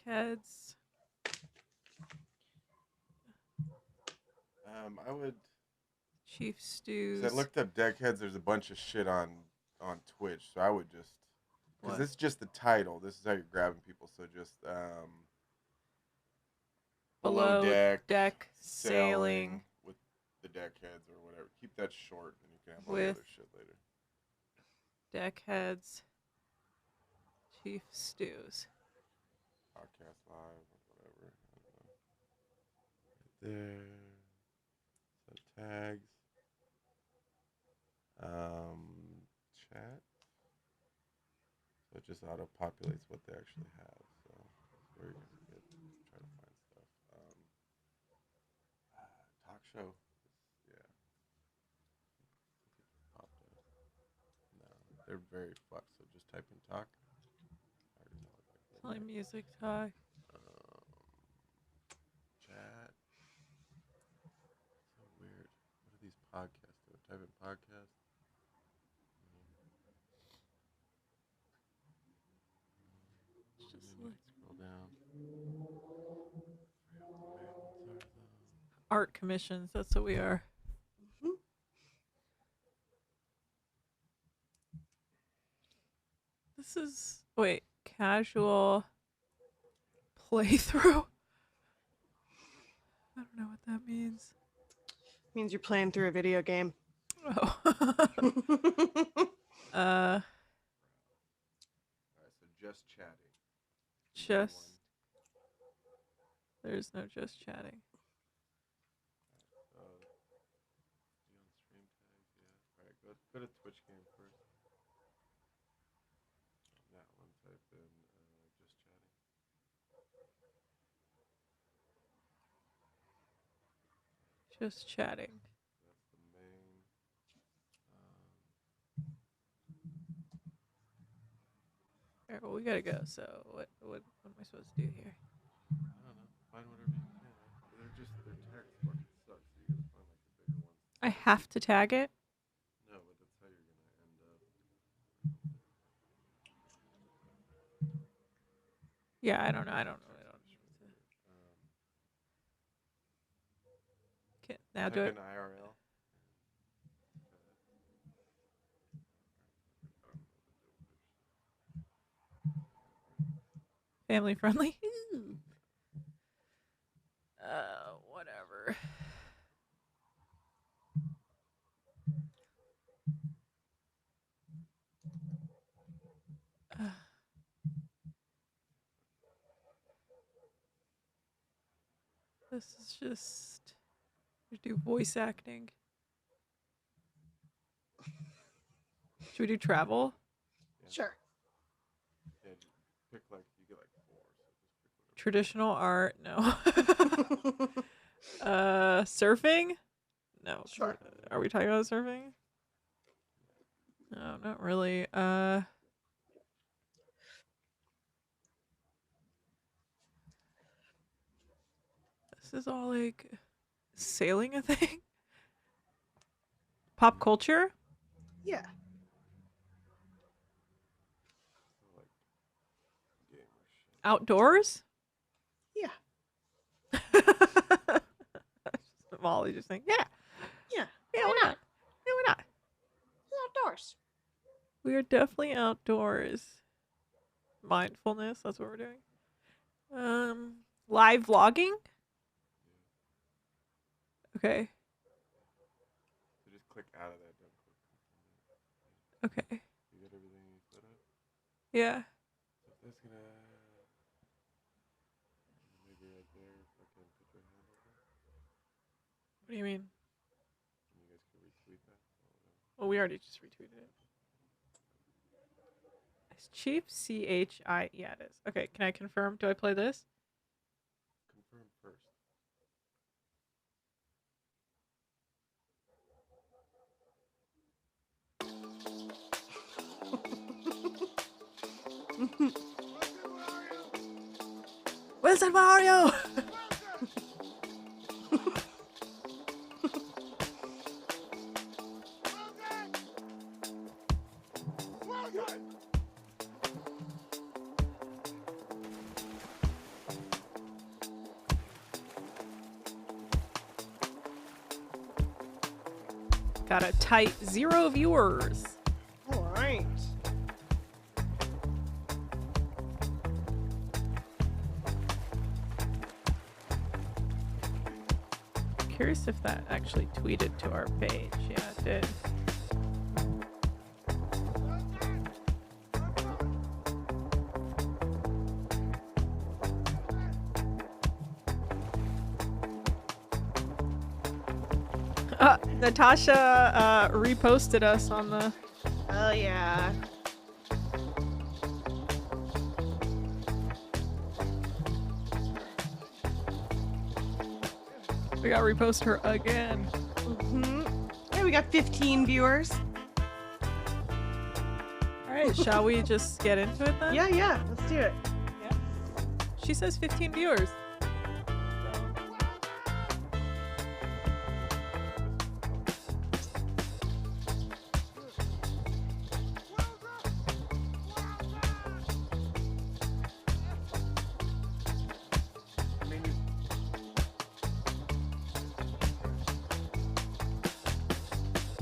Deckheads. I would. Chief Cause Stews. I looked up Deckheads. There's a bunch of shit on Twitch, so I would just. Because this is just the title. This is how you're grabbing people. So just below deck sailing with the Deckheads or whatever. Keep that short, and you can have all the with other shit later. Deckheads. Chief Stews. Podcast live or whatever. Right there. So tags. Chat. So it just auto populates what they actually have. So that's where you're gonna get try to find stuff. Talk show. Yeah. Popped up. No, they're very fucked. So just type in talk. I already know what that Play music talk. Chat. So weird. What are these podcasts? Do I type in podcast? Just scroll down. Art commissions. That's what we are. This is casual playthrough. I don't know what that means. It means you're playing through a video game. Oh. Alright, so just chatting. There's no just chatting. Alright, go to Twitch game first. That one, type in just chatting. Just chatting. That's the main. Alright, well, we gotta go. So what am I supposed to do here? I don't know. Find whatever you can. Their tags fucking suck, so you gotta find like the bigger ones. I have to tag it? No, but that's how you're gonna end up. Yeah, I don't know. Okay, now do it. Type in IRL. Family friendly. Whatever. This is just we do voice acting. Should we do travel? Yeah. Sure. Yeah, pick like you get like 4. So just pick Traditional art, no. Surfing? No. Sure. Are we talking about surfing? No, not really. This is all like sailing a thing? Pop culture? Yeah. So like gamer shit. Outdoors? Yeah. Molly just saying, yeah. Yeah. Yeah, why not? Yeah, why not? It's outdoors. We are definitely outdoors. Mindfulness, that's what we're doing. Live vlogging? Okay. So just click out of that. Don't click. Okay. You get everything you set up? Yeah. So that's gonna maybe right there. Fucking put your hand over. What do you mean? And you guys can retweet that. Well, we already just retweeted it. It's Chief CHI. Yeah, it is. Okay, can I confirm? Do I play this? Confirm first. Where's Mario? Got a tight 0 viewers. All right. Curious if that actually tweeted to our page. Yeah, it did. Natasha reposted us on the. Oh yeah. We got repost her again. Hey, we got 15 viewers. All right, shall we just get into it then? Yeah. Let's do it. She says 15 viewers.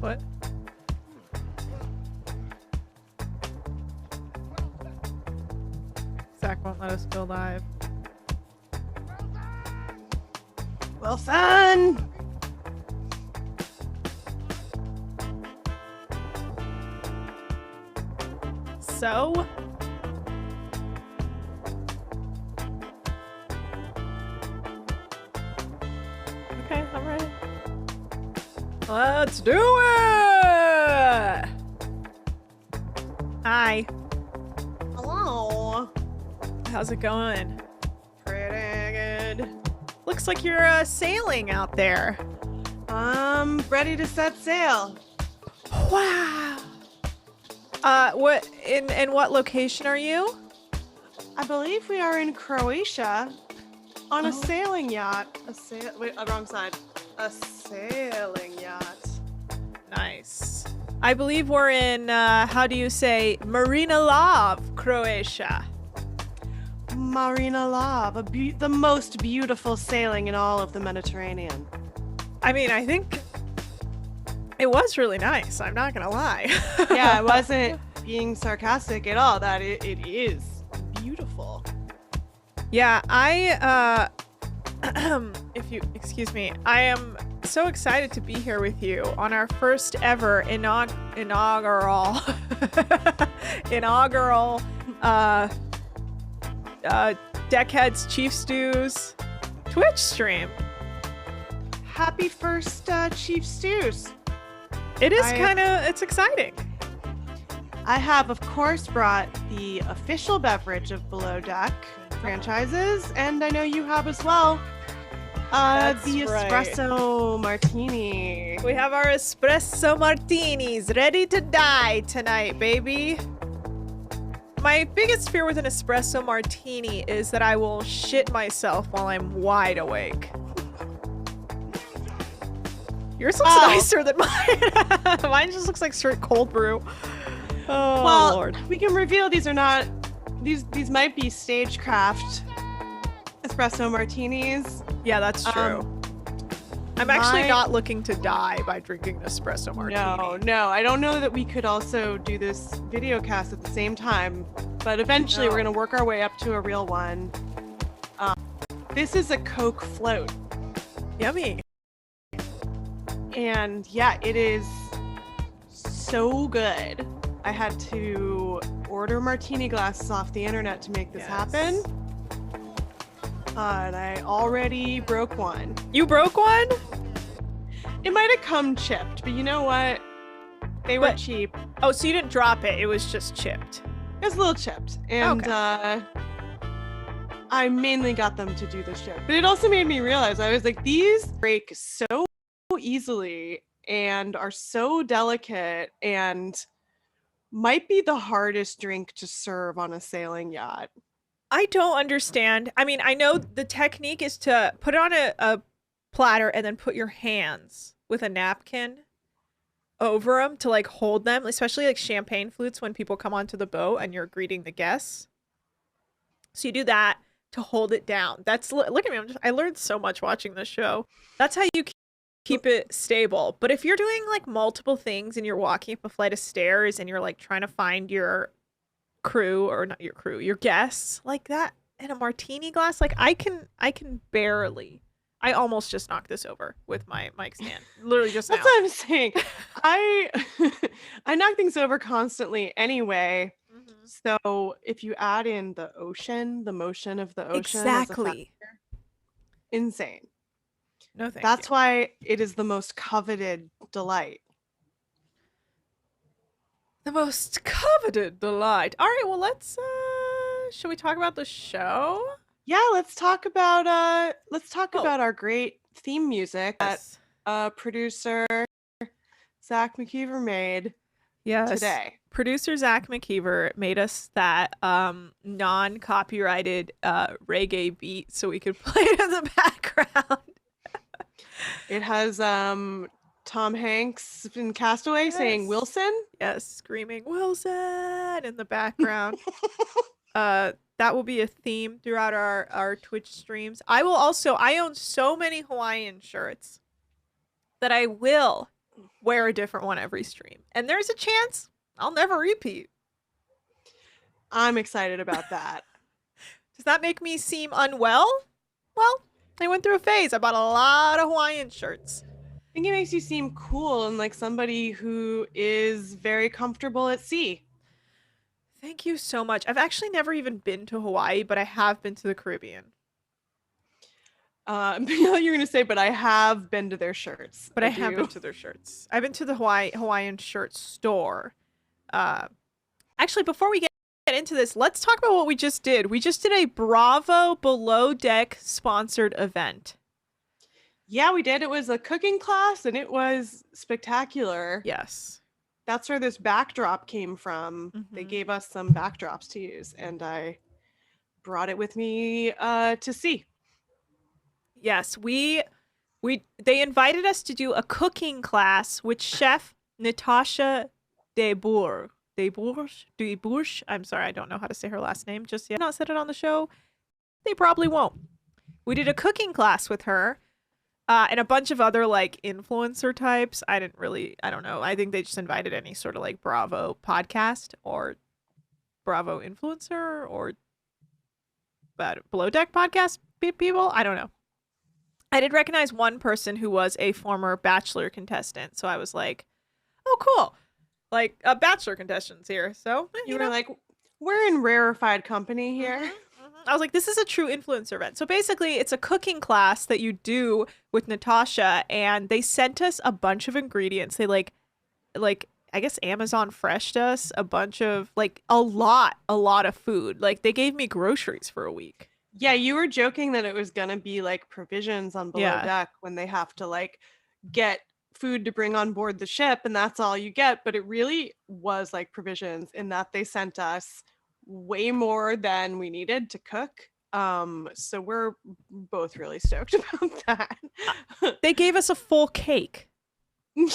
What? Zach won't let us go live. Wilson. So? Okay, I'm ready. Let's do it! Hi. Hello. How's it going? Pretty good. Looks like you're sailing out there. Ready to set sail. Wow. What in what location are you? I believe we are in Croatia on a Oh. sailing yacht. Wait, wrong side. A sailing yacht. Nice. I believe we're in how do you say Marina Lav, Croatia. Marina Lav, the most beautiful sailing in all of the Mediterranean. I mean, I think it was really nice. I'm not gonna lie. Yeah, I wasn't being sarcastic at all. That it is beautiful. Yeah, I if you excuse me, I am so excited to be here with you on our first ever inaugural Deckheads Chief Stews Twitch stream. Happy first Chief Stews. It is it's exciting. I have, of course, brought the official beverage of Below Deck franchises, and I know you have as well. That's the right. espresso martini. We have our espresso martinis ready to die tonight, baby. My biggest fear with an espresso martini is that I will shit myself while I'm wide awake. Yours looks nicer than mine. Mine just looks like straight cold brew. Oh, Well, Lord. we can reveal these are not. These might be stagecraft espresso martinis. Yeah, that's true. I'm actually my- not looking to die by drinking an espresso martini. No, I don't know that we could also do this video cast at the same time, but eventually No. we're gonna work our way up to a real one. This is a Coke float, Yummy. and yeah, it is so good. I had to order martini glasses off the internet to make this Yes. happen. And I already broke one. You broke one? It might have come chipped, but you know what? They were But- cheap. Oh, so you didn't drop it. It was just chipped. It was a little chipped, and Okay. I mainly got them to do this chip. But it also made me realize I was like, these break so easily and are so delicate and might be the hardest drink to serve on a sailing yacht. I don't understand. I mean, I know the technique is to put it on a platter and then put your hands with a napkin over them to like hold them, especially like champagne flutes when people come onto the boat and you're greeting the guests. So you do that to hold it down. That's look at me. I learned so much watching this show. That's how you keep it stable. But if you're doing like multiple things and you're walking up a flight of stairs and you're like trying to find your crew, or not your crew, your guests, like that in a martini glass, like I can barely. I almost just knocked this over with my mic stand. Literally just That's now. what I'm saying. I I knock things over constantly anyway. Mhm. So if you add in the ocean, the motion of the ocean as a factor, Exactly. insane. No, thank you. That's why it is the most coveted delight. The most coveted delight. All right, well let's should we talk about the show? Yeah, let's talk about Oh, our great theme music that yes. producer Zach McKeever made Yes. today. Producer Zach McKeever made us that non-copyrighted reggae beat so we could play it in the background. It has Tom Hanks in Castaway saying Yes. Wilson. Yes, screaming Wilson in the background. That will be a theme throughout our Twitch streams. I own so many Hawaiian shirts that I will wear a different one every stream. And there's a chance I'll never repeat. I'm excited about that. Does that make me seem unwell? Well, I went through a phase. I bought a lot of Hawaiian shirts. I think it makes you seem cool and like somebody who is very comfortable at sea. Thank you so much. I've actually never even been to Hawaii, but I have been to the Caribbean. You're gonna say, but I have been to their shirts. But I have been to their shirts. I've been to the Hawaiian shirt store. Actually, before we get into this, let's talk about what we just did. We just did a Bravo Below Deck sponsored event. Yeah, we did. It was a cooking class and it was spectacular. Yes. That's where this backdrop came from. They Mhm. gave us some backdrops to use and I brought it with me to see. Yes, they invited us to do a cooking class with Chef Natasha De Bourge. I'm sorry, I don't know how to say her last name just yet. Not said it on the show. They probably won't. We did a cooking class with her, and a bunch of other like influencer types. I don't know. I think they just invited any sort of like Bravo podcast or Bravo influencer or Below Deck podcast people. I don't know. I did recognize one person who was a former Bachelor contestant, so I was like, "Oh, cool! Like a Bachelor contestant's here." So You were like, we're in rarefied company here. I was like, "This is a true influencer event." So basically, it's a cooking class that you do with Natasha, and they sent us a bunch of ingredients. They like I guess Amazon Freshed us a bunch of like a lot of food. Like they gave me groceries for a week. Yeah, you were joking that it was gonna be like provisions on Below Yeah. Deck when they have to like get food to bring on board the ship and that's all you get. But it really was like provisions in that they sent us way more than we needed to cook. So we're both really stoked about that. They gave us a full cake.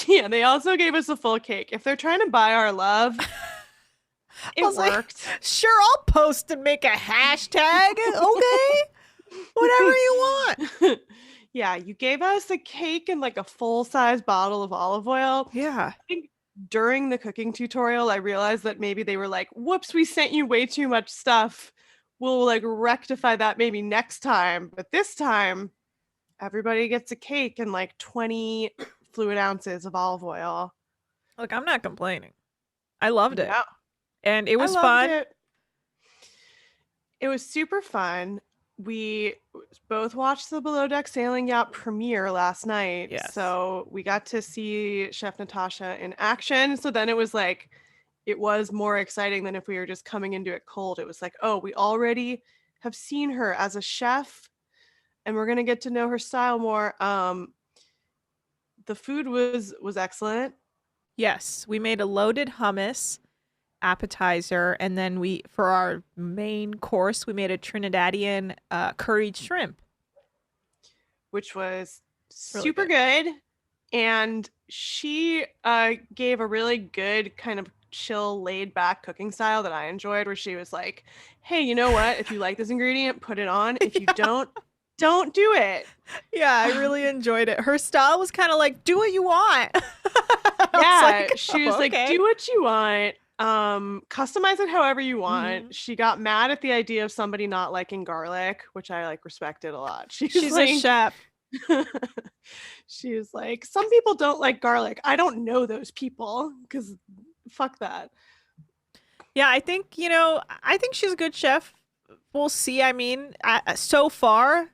Yeah, they also gave us a full cake. If they're trying to buy our love, it was like, worked. Sure, I'll post and make a hashtag. Okay. Whatever you want. Yeah, you gave us a cake and like a full-size bottle of olive oil. Yeah. I think during the cooking tutorial, I realized that maybe they were like, whoops, we sent you way too much stuff. We'll like rectify that maybe next time. But this time, everybody gets a cake and like 20 fluid ounces of olive oil. Look, I'm not complaining. I loved it. Yeah. And it was I loved fun. It was super fun. We both watched the Below Deck Sailing Yacht premiere last night. Yes. So we got to see Chef Natasha in action. So then it was like, it was more exciting than if we were just coming into it cold. It was like, oh, we already have seen her as a chef and we're going to get to know her style more. The food was excellent. Yes. We made a loaded hummus appetizer, and then for our main course, we made a Trinidadian curried shrimp, which was Really super good. And she gave a really good kind of chill, laid back cooking style that I enjoyed, where she was like, hey, you know what? If you like this ingredient, put it on. If you don't, Don't do it. Yeah, I really enjoyed it. Her style was kind of like, do what you want. I was Yeah, like, she oh, was like, okay. do what you want. Customize it however you want. Mhm. She got mad at the idea of somebody not liking garlic, which I like respected a lot. She's She's a like, chef. she was like, some people don't like garlic. I don't know those people because fuck that. Yeah, I think, I think she's a good chef. We'll see. I mean, so far,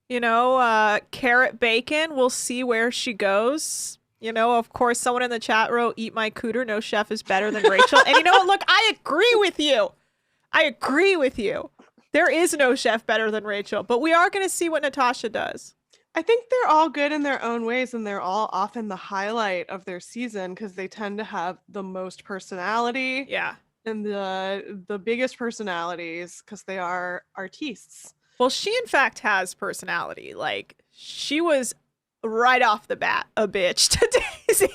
carrot bacon, we'll see where she goes. Of course, someone in the chat wrote, eat my cooter. No chef is better than Rachel. And you know what? Look, I agree with you. I agree with you. There is no chef better than Rachel, but we are going to see what Natasha does. I think they're all good in their own ways, and they're all often the highlight of their season because they tend to have the most personality Yeah. and the biggest personalities because they are artistes. Well, she in fact has personality. Like, she was right off the bat a bitch to Daisy.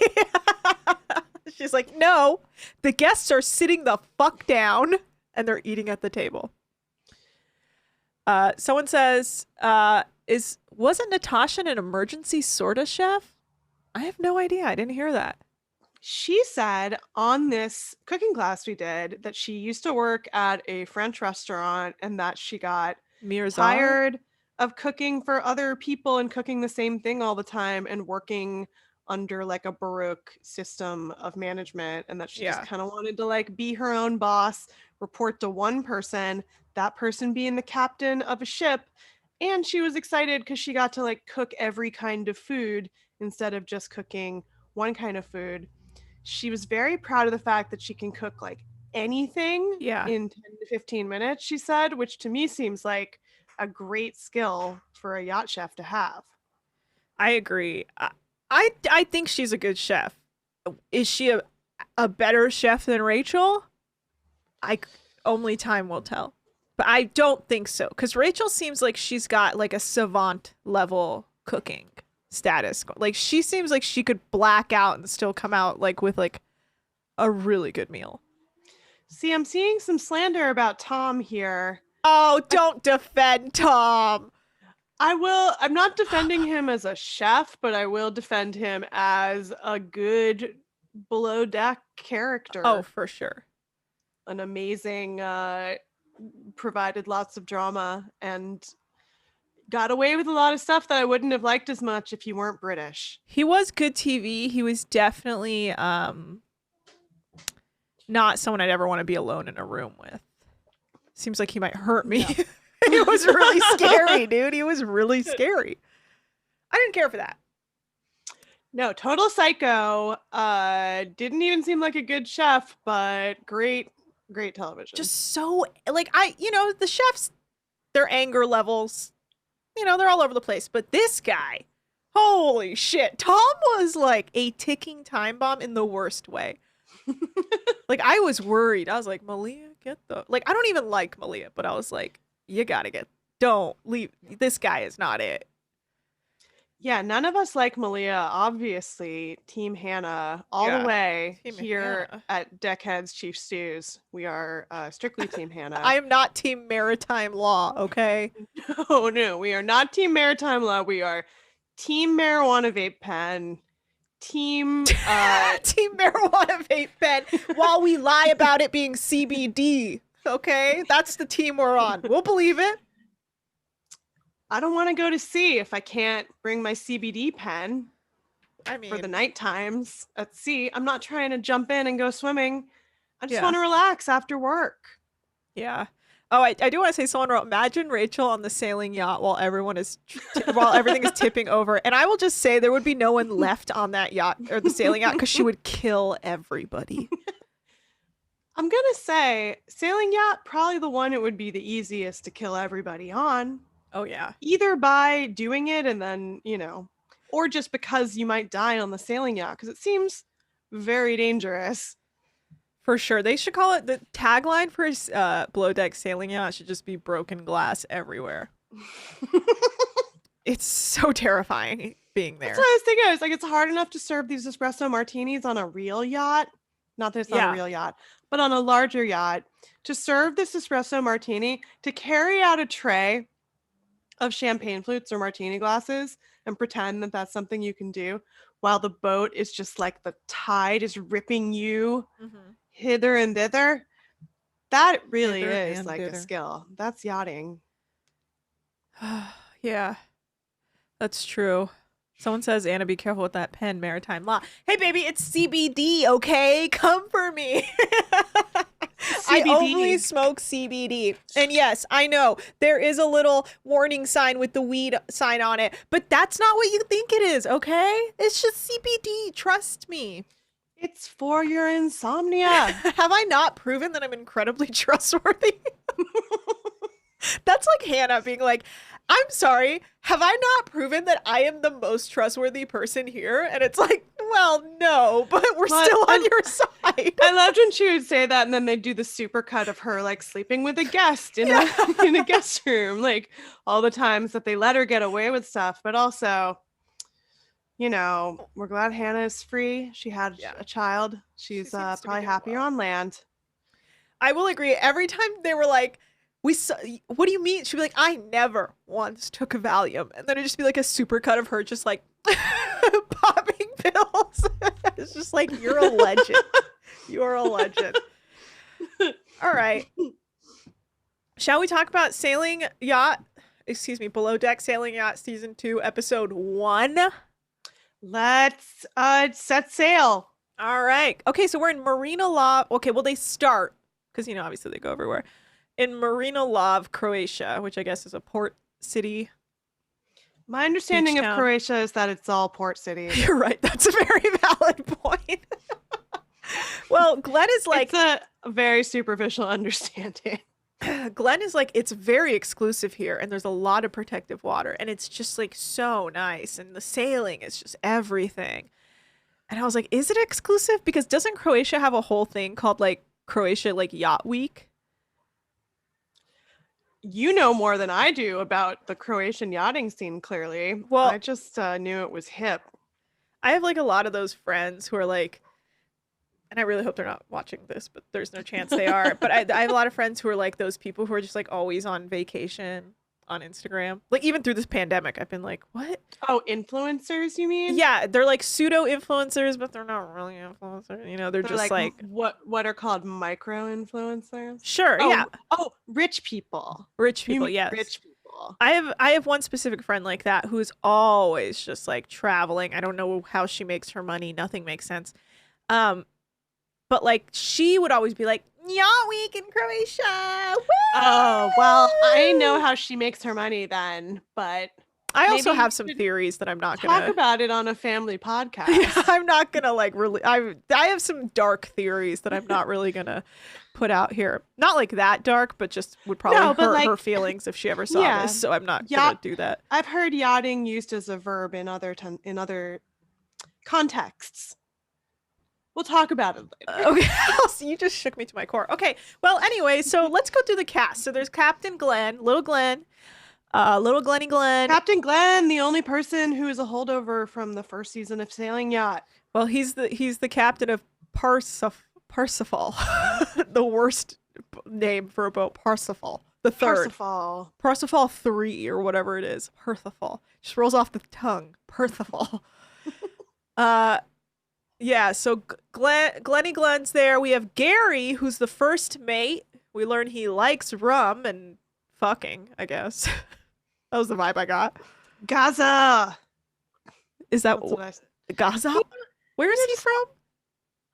She's like, no, the guests are sitting the fuck down and they're eating at the table. Someone says, wasn't Natasha an emergency sorta chef? I have no idea. I didn't hear that. She said on this cooking class we did that she used to work at a French restaurant and that she got Mirzar? tired of cooking for other people and cooking the same thing all the time and working under like a Baroque system of management, and that she just Yeah. kind of wanted to like be her own boss, report to one person, that person being the captain of a ship. And she was excited because she got to like cook every kind of food instead of just cooking one kind of food. She was very proud of the fact that she can cook like anything Yeah. in 10 to 15 minutes, she said, which to me seems like a great skill for a yacht chef to have. I agree. I think she's a good chef. Is she a better chef than Rachel? Only time will tell. But I don't think so, because Rachel seems like she's got like a savant level cooking status. Like, she seems like she could black out and still come out like with like a really good meal. See, I'm seeing some slander about Tom here. Oh, don't defend Tom. I'm not defending him as a chef, but I will defend him as a good below deck character. Oh, for sure. An amazing, provided lots of drama and got away with a lot of stuff that I wouldn't have liked as much if he weren't British. He was good TV. He was definitely not someone I'd ever want to be alone in a room with. Seems like he might hurt me. No. He was really scary, dude. He was really scary. I didn't care for that. No, total psycho. Didn't even seem like a good chef, but great television. Just so, like, the chefs, their anger levels, they're all over the place. But this guy, holy shit. Tom was like a ticking time bomb in the worst way. Like, I was worried. I was like, Malia, get the... Like, I don't even like Malia, but I was like, you gotta don't leave. This guy is not it. Yeah, none of us like Malia. Obviously, Team Hannah all the way Team here Hannah. at Deckheads Chief Stews. We are strictly Team Hannah. I am not Team Maritime Law, okay? No, we are not Team Maritime Law. We are Team Marijuana Vape Pen. Team Team Marijuana Vape Pen, while we lie about it being CBD. Okay, that's the team we're on. We'll believe it. I don't want to go to sea if I can't bring my CBD pen. I mean, for the night times at sea. I'm not trying to jump in and go swimming. I just Yeah. want to relax after work. Yeah. Oh, I do want to say, someone wrote, imagine Rachel on the sailing yacht while while everything is tipping over. And I will just say there would be no one left on that yacht or the sailing yacht because she would kill everybody. I'm going to say sailing yacht, probably the one it would be the easiest to kill everybody on. Oh, yeah. Either by doing it and then, or just because you might die on the sailing yacht because it seems very dangerous. For sure. They should call it, the tagline for his below deck sailing yacht should just be broken glass everywhere. It's so terrifying being there. That's what I was thinking. I was like, it's hard enough to serve these espresso martinis on a real yacht. Not that it's not a real yacht, but on a larger yacht. To serve this espresso martini, to carry out a tray of champagne flutes or martini glasses and pretend that that's something you can do while the boat is just like the tide is ripping you Mm-hmm. hither and thither. That really Hither is and like a thither. skill. That's yachting. Yeah, that's true. Someone says, Anna, be careful with that pen, maritime law. Hey, baby, it's CBD, okay? Come for me. I only CBD. smoke CBD. And yes, I know there is a little warning sign with the weed sign on it, but that's not what you think it is, okay? It's just CBD. Trust me. It's for your insomnia. Have I not proven that I'm incredibly trustworthy? That's like Hannah being like, I'm sorry, have I not proven that I am the most trustworthy person here? And it's like, well, no, but we're But still on your side. I loved when she would say that, and then they'd do the super cut of her like sleeping with a guest in Yeah. a in a guest room, like all the times that they let her get away with stuff. But also, we're glad Hannah is free. She had Yeah. a child. She She's seems to be probably doing happier well. on land. I will agree. Every time they were like, what do you mean? She'd be like, I never once took a Valium. And then it'd just be like a super cut of her just like popping pills. It's just like, you're a legend. You're a legend. All right. Shall we talk about Below Deck Sailing Yacht Season 2, Episode 1? Let's set sail. All right. Okay, so we're in Marina Lav. Okay, well, they start, because, obviously they go everywhere, in Marina Lav, Croatia, which I guess is a port city. My understanding Beach of town. Croatia is that it's all port cities. You're right. That's a very valid point. Well, Glenn is like, It's a very superficial understanding. Glenn is like, it's very exclusive here, and there's a lot of protective water, and it's just like so nice, and the sailing is just everything. And I was like, is it exclusive? Because doesn't Croatia have a whole thing called like Croatia like Yacht Week? You know more than I do about the Croatian yachting scene, clearly. Well, I just knew it was hip. I have like a lot of those friends who are like, and I really hope they're not watching this, but there's no chance they are. But I have a lot of friends who are like those people who are just like always on vacation on Instagram. Like even through this pandemic, I've been like, what? Oh, influencers, you mean? Yeah, they're like pseudo influencers, but they're not really influencers. They're They're just like what are called micro influencers? sure, Oh, yeah, oh, rich people. rich You people. mean Yes, rich people. I have one specific friend like that who's always just like traveling. I don't know how she makes her money. Nothing makes sense. But like she would always be like, Yacht Week in Croatia. Woo! Oh, well, I know how she makes her money then, but I also maybe have we some should theories that I'm not talk gonna. about it on a family podcast. Yeah, I'm not gonna like really. I have some dark theories that I'm not really gonna put out here. Not like that dark, but just would probably No, but hurt like- her feelings if she ever saw Yeah. this. So I'm not Yeah. gonna do that. I've heard yachting used as a verb in other contexts. We'll talk about it later. Okay, so you just shook me to my core. Okay, well, anyway, so let's go through the cast. So there's Captain Glenn, little Glenny Glenn. Captain Glenn, the only person who is a holdover from the first season of Sailing Yacht. Well, he's the captain of Parsifal, the worst name for a boat. Parsifal, the third. Parsifal. Parsifal 3 or whatever it is. Parsifal. Just rolls off the tongue. Parsifal. Yeah, so Glenny Glenn's there. We have Gary, who's the first mate. We learn he likes rum and fucking, I guess. That was the vibe I got. Gaza. Is that That's what I said. Gaza? Where is he from?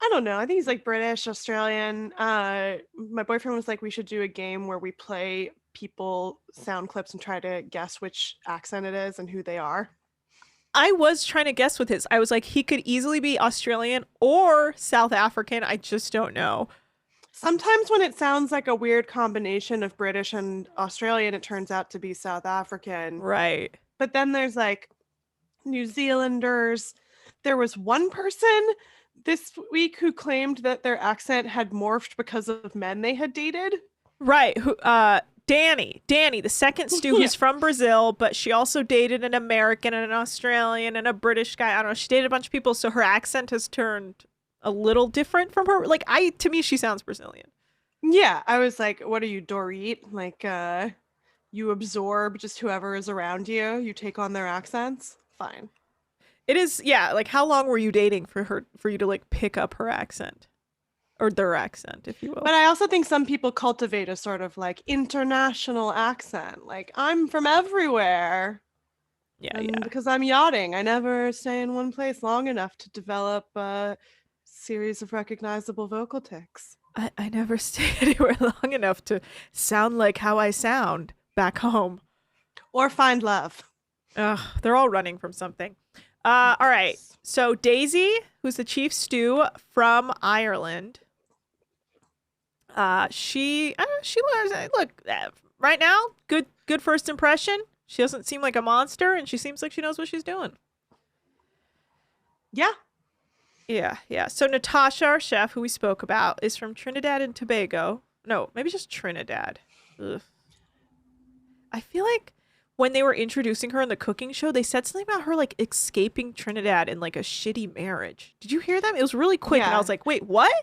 I don't know. I think he's like British, Australian. My boyfriend was like, we should do a game where we play people sound clips and try to guess which accent it is and who they are. I was trying to guess with his. I was like, he could easily be Australian or South African. I just don't know. Sometimes when it sounds like a weird combination of British and Australian, it turns out to be South African. Right. But then there's like New Zealanders. There was one person this week who claimed that their accent had morphed because of men they had dated. Right. Who Danny, the second Stu, who's from Brazil, but she also dated an American and an Australian and a British guy. I don't know. She dated a bunch of people, so her accent has turned a little different from her. Like to me, she sounds Brazilian. Yeah, I was like, what are you, Dorit? Like, you absorb just whoever is around you. You take on their accents. Fine. It is, yeah. Like, how long were you dating for you to like pick up her accent or their accent, if you will? But I also think some people cultivate a sort of like international accent. Like, I'm from everywhere. Yeah, And yeah. because I'm yachting, I never stay in one place long enough to develop a series of recognizable vocal tics. I never stay anywhere long enough to sound like how I sound back home. Or find love. Ugh, they're all running from something. All right. Yes. So Daisy, who's the chief stew from Ireland, she was look right now good first impression. She doesn't seem like a monster, and she seems like she knows what she's doing. Yeah. Yeah, yeah. So Natasha, our chef, who we spoke about, is from Trinidad and Tobago. No, maybe just Trinidad. Ugh. I feel like when they were introducing her in the cooking show, they said something about her like escaping Trinidad in like a shitty marriage. Did you hear them? It was really quick, and I Yeah. was like, wait, what?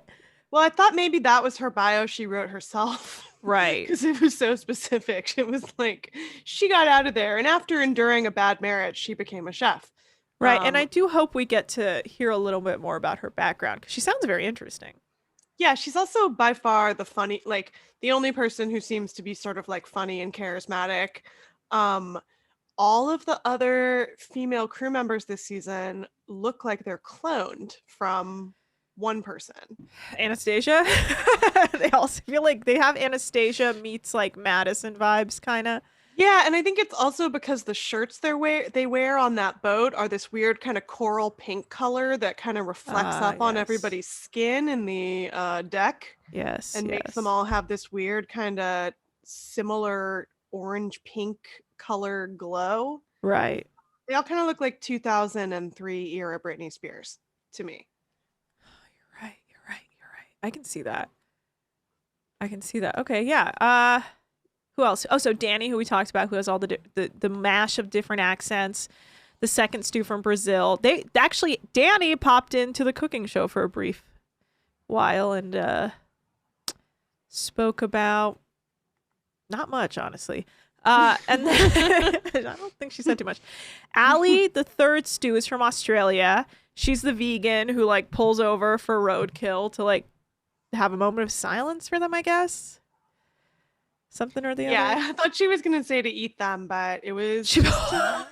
Well, I thought maybe that was her bio she wrote herself. Right. Because it was so specific. It was like she got out of there, and after enduring a bad marriage, she became a chef. Right. And I do hope we get to hear a little bit more about her background because she sounds very interesting. Yeah, she's also by far the only person who seems to be sort of like funny and charismatic. All of the other female crew members this season look like they're cloned from one person. Anastasia. They also feel like they have Anastasia meets like Madison vibes, kind of. Yeah, and I think it's also because the shirts they wear on that boat are this weird kind of coral pink color that kind of reflects up on Yes. everybody's skin in the deck Yes. and makes Yes. them all have this weird kind of similar orange pink color glow. Right. They all kind of look like 2003 era Britney Spears to me. You're right. You're right. You're right. I can see that. I can see that. Okay. Yeah. Who else? Oh, so Danny, who we talked about, who has all the mash of different accents. The second stew from Brazil. They actually Danny popped into the cooking show for a brief while and spoke about not much, honestly. And then I don't think she said too much. Allie, the third stew, is from Australia. She's the vegan who like pulls over for roadkill to like have a moment of silence for them, I guess. Something or the other. Yeah, I thought she was gonna say to eat them, but it was She, just to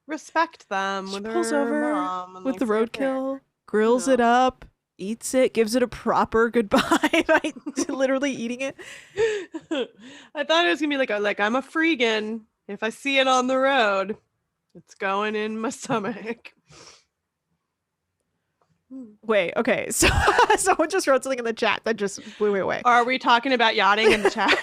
respect them she with pulls her over mom and with the like, say it there. roadkill, grills No. it up, eats it, gives it a proper goodbye by literally eating it. I thought it was gonna be like I'm a freegan. If I see it on the road, it's going in my stomach. Wait, okay. So someone just wrote something in the chat that just blew me away. Are we talking about yachting in the chat?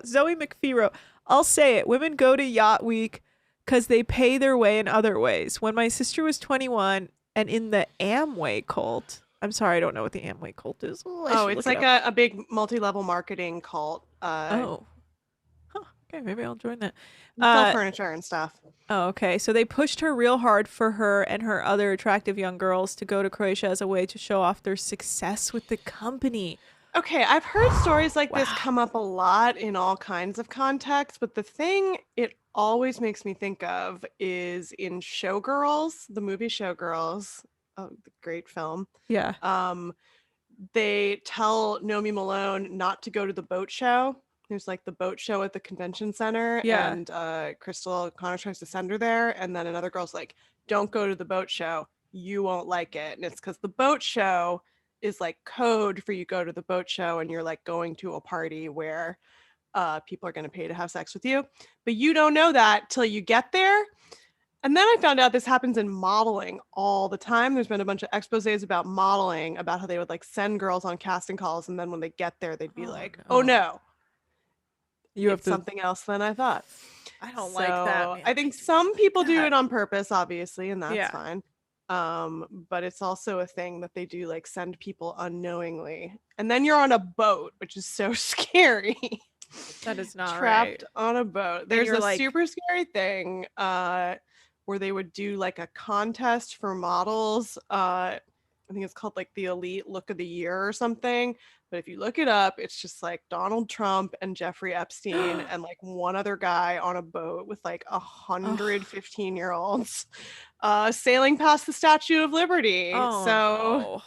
Zoe McPhee wrote, I'll say it. Women go to Yacht Week because they pay their way in other ways. When my sister was 21 and in the Amway cult, I'm sorry, I don't know what the Amway cult is. Oh, it's like a big multi-level marketing cult. Oh. Huh. Okay, maybe I'll join that. Sell furniture and stuff. Oh, okay. So they pushed her real hard for her and her other attractive young girls to go to Croatia as a way to show off their success with the company. Okay, I've heard stories like this Wow. come up a lot in all kinds of contexts, but the thing it always makes me think of is in Showgirls, the movie Showgirls, the great film. Yeah. They tell Naomi Malone not to go to the boat show. There's like the boat show at the convention center, Yeah. and Crystal Connor tries to send her there, and then another girl's like, "Don't go to the boat show. You won't like it." And it's because the boat show is like code for you go to the boat show and you're like going to a party where people are going to pay to have sex with you, but you don't know that till you get there. And then I found out this happens in modeling all the time. There's been a bunch of exposés about modeling, about how they would like send girls on casting calls, and then when they get there, they'd be like, "Oh no, You have it's to. something else than I thought." I don't like that. So Man. I think some people do that. it on purpose, obviously, and that's Yeah. fine. But it's also a thing that they do, like send people unknowingly, and then you're on a boat, which is so scary. That is not Trapped right. on a boat. There's you're a like- super scary thing where they would do like a contest for models. I think it's called like the Elite Look of the Year or something. But if you look it up, it's just like Donald Trump and Jeffrey Epstein and like one other guy on a boat with like 115-year-olds sailing past the Statue of Liberty. Oh, So no.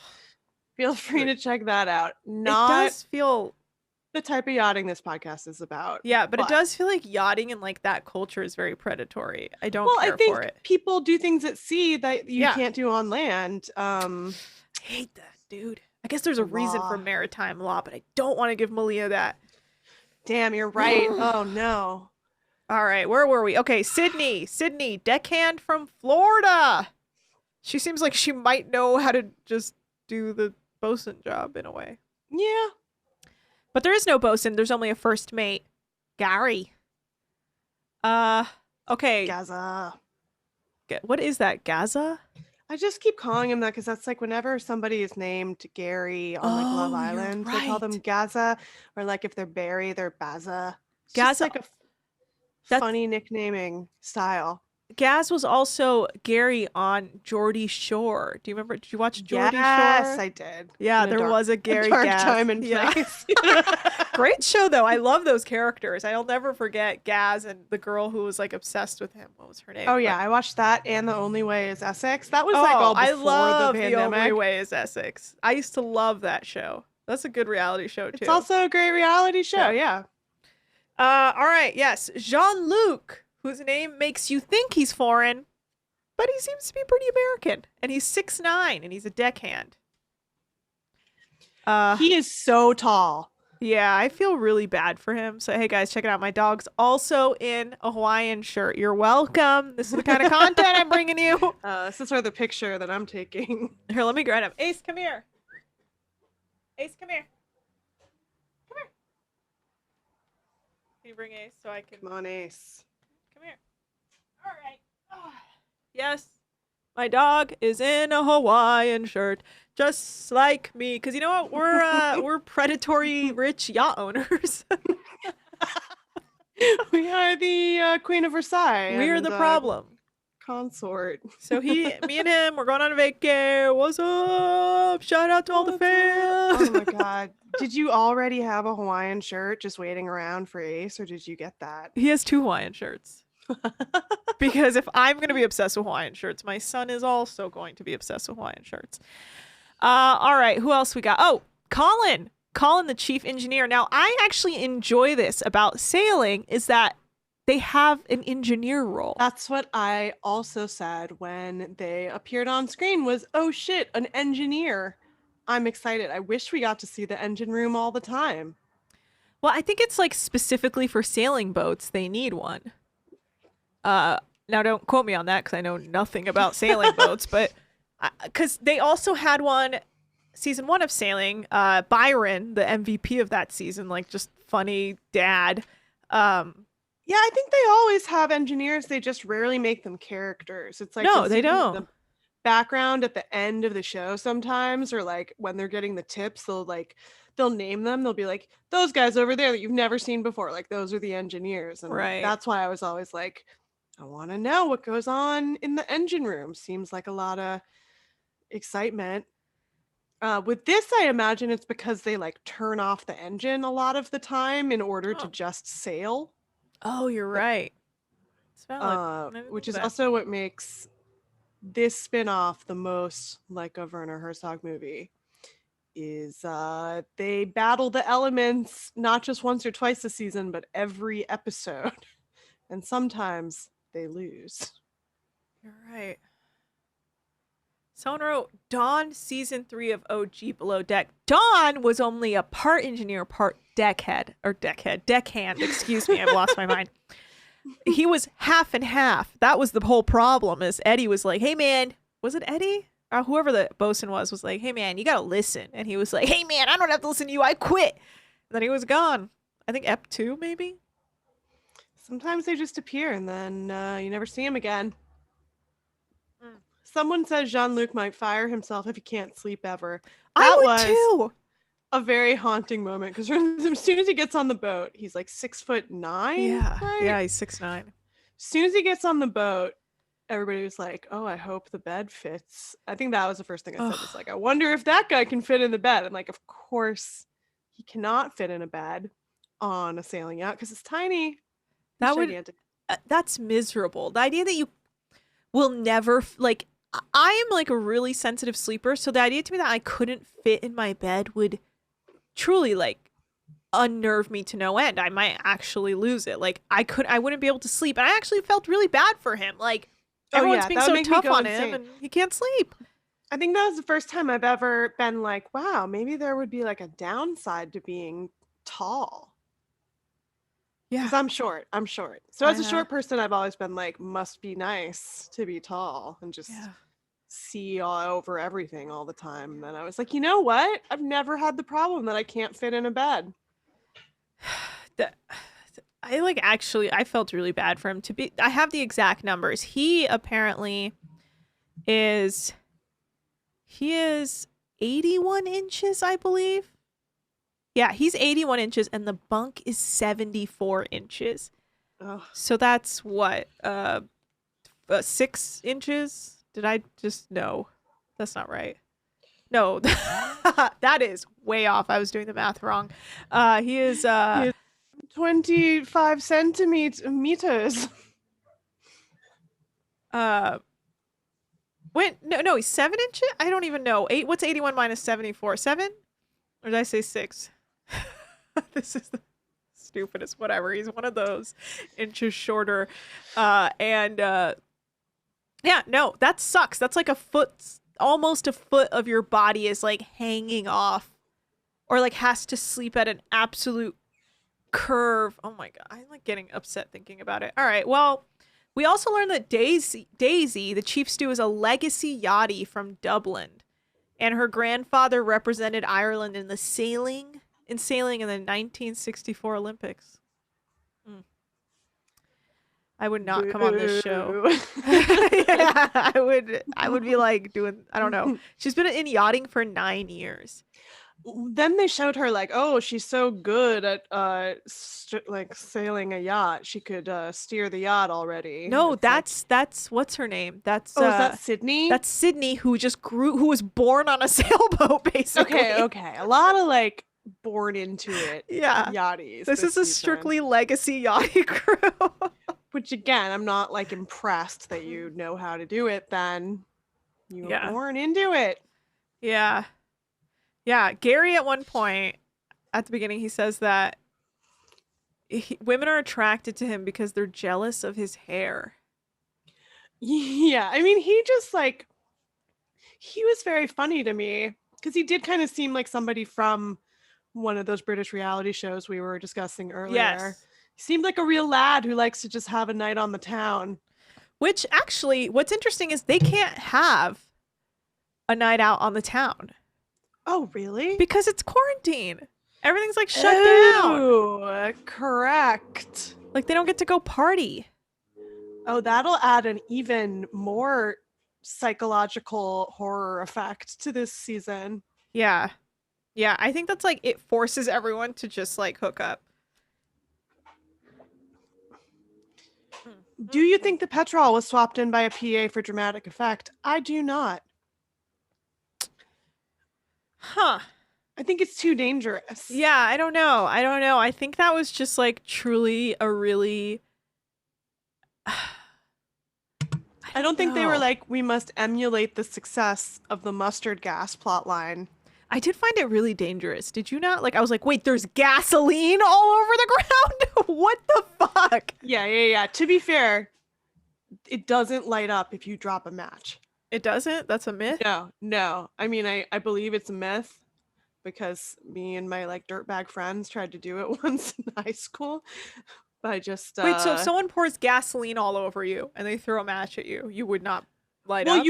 feel free to check that out. It Not does feel, the type of yachting this podcast is about. yeah, but it does feel like yachting and like that culture is very predatory. I don't Well, care I think for it. people do things at sea that you Yeah. can't do on land. I hate that, dude. I guess there's a reason for Law. maritime law, but I don't want to give Malia that. Damn, you're right. Oh no. All right, where were we? Okay, Sydney, deckhand from Florida. She seems like she might know how to just do the bosun job in a way. Yeah. But there is no bosun. There's only a first mate, Gary. Okay. Gaza. What is that, Gaza? I just keep calling him that because that's like whenever somebody is named Gary on like Love Oh, you're Island, they call them right. Gaza, or like if they're Barry, they're Baza. It's Gaza- just like a That's- funny nicknaming style. Gaz was also Gary on Geordie Shore. Do you remember? Did you watch Geordie Yes, Shore? I did. Yeah, In a there dark- was a Gary dark Gaz. time and Yeah. place. Great show though. I love those characters. I'll never forget Gaz and the girl who was like obsessed with him. What was her name? Oh yeah, I watched that and The Only Way is Essex. That was Oh, like all before I love the The pandemic. Only Way is Essex. I used to love that show. That's a good reality show too. It's also a great reality show. Yeah. Yeah. All right, yes, Jean-Luc, whose name makes you think he's foreign, but he seems to be pretty American, and he's 6'9", and he's a deckhand. He is so tall. Yeah, I feel really bad for him. So hey guys, check it out. My dog's also in a Hawaiian shirt. You're welcome. This is the kind of content I'm bringing you. This is for the picture that I'm taking. Here, let me grab him. Ace, come here. Ace, come here. Come here. Can you bring Ace so I can... Come on, Ace. Come here. All right. Yes, my dog is in a Hawaiian shirt, just like me. Cause you know what? We're predatory rich yacht owners. We are the Queen of Versailles. We're and, the problem. Consort. So me and him, we're going on a vacay. What's up? Shout out to all the fans. Oh my god. Did you already have a Hawaiian shirt just waiting around for Ace, or did you get that? He has 2 Hawaiian shirts. Because if I'm going to be obsessed with Hawaiian shirts, my son is also going to be obsessed with Hawaiian shirts. All right, who else we got? Oh, Colin, the chief engineer. Now, I actually enjoy this about sailing is that they have an engineer role. That's what I also said when they appeared on screen was, oh shit, an engineer. I'm excited. I wish we got to see the engine room all the time. Well, I think it's like specifically for sailing boats, they need one. Now don't quote me on that because I know nothing about sailing boats, but because they also had one season 1 of sailing, Byron, the MVP of that season, like just funny dad. Yeah, I think they always have engineers. They just rarely make them characters. It's like No, you'll they see them in don't. the background at the end of the show sometimes, or like when they're getting the tips, they'll name them. They'll be like, those guys over there that you've never seen before, like those are the engineers. And Right. that's why I was always like, I want to know what goes on in the engine room. Seems like a lot of excitement. With this, I imagine it's because they like turn off the engine a lot of the time in order to Oh. just sail. Oh, you're right. It's valid. I didn't Which know is that. also what makes this spin-off the most like a Werner Herzog movie. Is they battle the elements not just once or twice a season, but every episode. And sometimes they lose. You're right. Someone wrote Dawn season 3 of OG Below Deck. Dawn was only a part engineer, part deckhand. Excuse me, I've lost my mind. He was half and half. That was the whole problem. Is Eddie was like, "Hey man," was it Eddie? Or whoever the bosun was like, "Hey man, you gotta listen." And he was like, "Hey man, I don't have to listen to you. I quit." And then he was gone. I think Ep 2 maybe. Sometimes they just appear and then you never see him again. Mm. Someone says Jean-Luc might fire himself if he can't sleep ever. I That would was too. a very haunting moment because as soon as he gets on the boat, he's like 6'9". Yeah, right? yeah, he's 6'9". As soon as he gets on the boat, everybody was like, "Oh, I hope the bed fits." I think that was the first thing I said was Ugh, like, "I wonder if that guy can fit in the bed." I'm like, "Of course he cannot fit in a bed on a sailing yacht because it's tiny. It's that would gigantic." that's miserable. The idea that you will never like I am like a really sensitive sleeper, so the idea to me that I couldn't fit in my bed would truly like unnerve me to no end. I might actually lose it. Like I wouldn't be able to sleep. And I actually felt really bad for him. Like Oh everyone's yeah, being that would so make me tough go on him insane. and he can't sleep. I think that was the first time I've ever been like, "Wow, maybe there would be like a downside to being tall." Yeah. Because I'm short. I'm short. So I as a know. short person, I've always been like, must be nice to be tall and just Yeah. see all over everything all the time. And then I was like, you know what? I've never had the problem that I can't fit in a bed. The, I like actually I felt really bad for him to be I have the exact numbers. Is he is 81 inches, I believe. Yeah, he's 81 inches and the bunk is 74 inches. Ugh. So that's what 6 inches. Did I just no? That's not right. No, that is way off. I was doing the math wrong. He is He is 25 centimeters. uh wait, no, he's 7 inches. I don't even know. What's 81 minus 74? 7? Or did I say 6? This is the stupidest. Whatever. He's one of those inches shorter. And yeah, no, that sucks. That's like a foot, almost a foot of your body is like hanging off, or like has to sleep at an absolute curve. Oh my god, I'm like getting upset thinking about it. All right, well, we also learned that Daisy, the chief stew, is a legacy yachty from Dublin, and her grandfather represented Ireland in sailing in the 1964 Olympics. Mm. I would not come on this show. Boo. Yeah, I would be like doing I don't know. She's been in yachting for 9 years. Then they showed her like, oh, she's so good at like sailing a yacht. She could steer the yacht already. No, It's like, that's what's her name? oh, is that Sydney? That's Sydney, who was born on a sailboat basically. Okay. A lot of like born into it Yeah. yachties. This is a season. strictly legacy yachting crew. Which again, I'm not like impressed that you know how to do it. Then you were Yeah. born into it. Yeah. Yeah, Gary at one point at the beginning he says that women are attracted to him because they're jealous of his hair. Yeah, I mean, he just like he was very funny to me because he did kind of seem like somebody from one of those British reality shows we were discussing earlier. Yes. He seemed like a real lad who likes to just have a night on the town. Which actually, what's interesting is they can't have a night out on the town Oh, really? because it's quarantine. Everything's like shut down. Oh, correct. Like they don't get to go party. Oh, that'll add an even more psychological horror effect to this season. Yeah. Yeah, I think that's like it forces everyone to just like hook up. Do you think the petrol was swapped in by a PA for dramatic effect? I do not. Huh. I think it's too dangerous. Yeah, I don't know. I think that was just like truly a really I don't think they were know. like, we must emulate the success of the mustard gas plot line. I did find it really dangerous. Did you not? Like I was like, "Wait, there's gasoline all over the ground? What the fuck?" Yeah. To be fair, it doesn't light up if you drop a match. It doesn't? That's a myth? No. I mean, I believe it's a myth because me and my like dirtbag friends tried to do it once in high school. But I just Wait, so if someone pours gasoline all over you and they throw a match at you, you would not light well, up?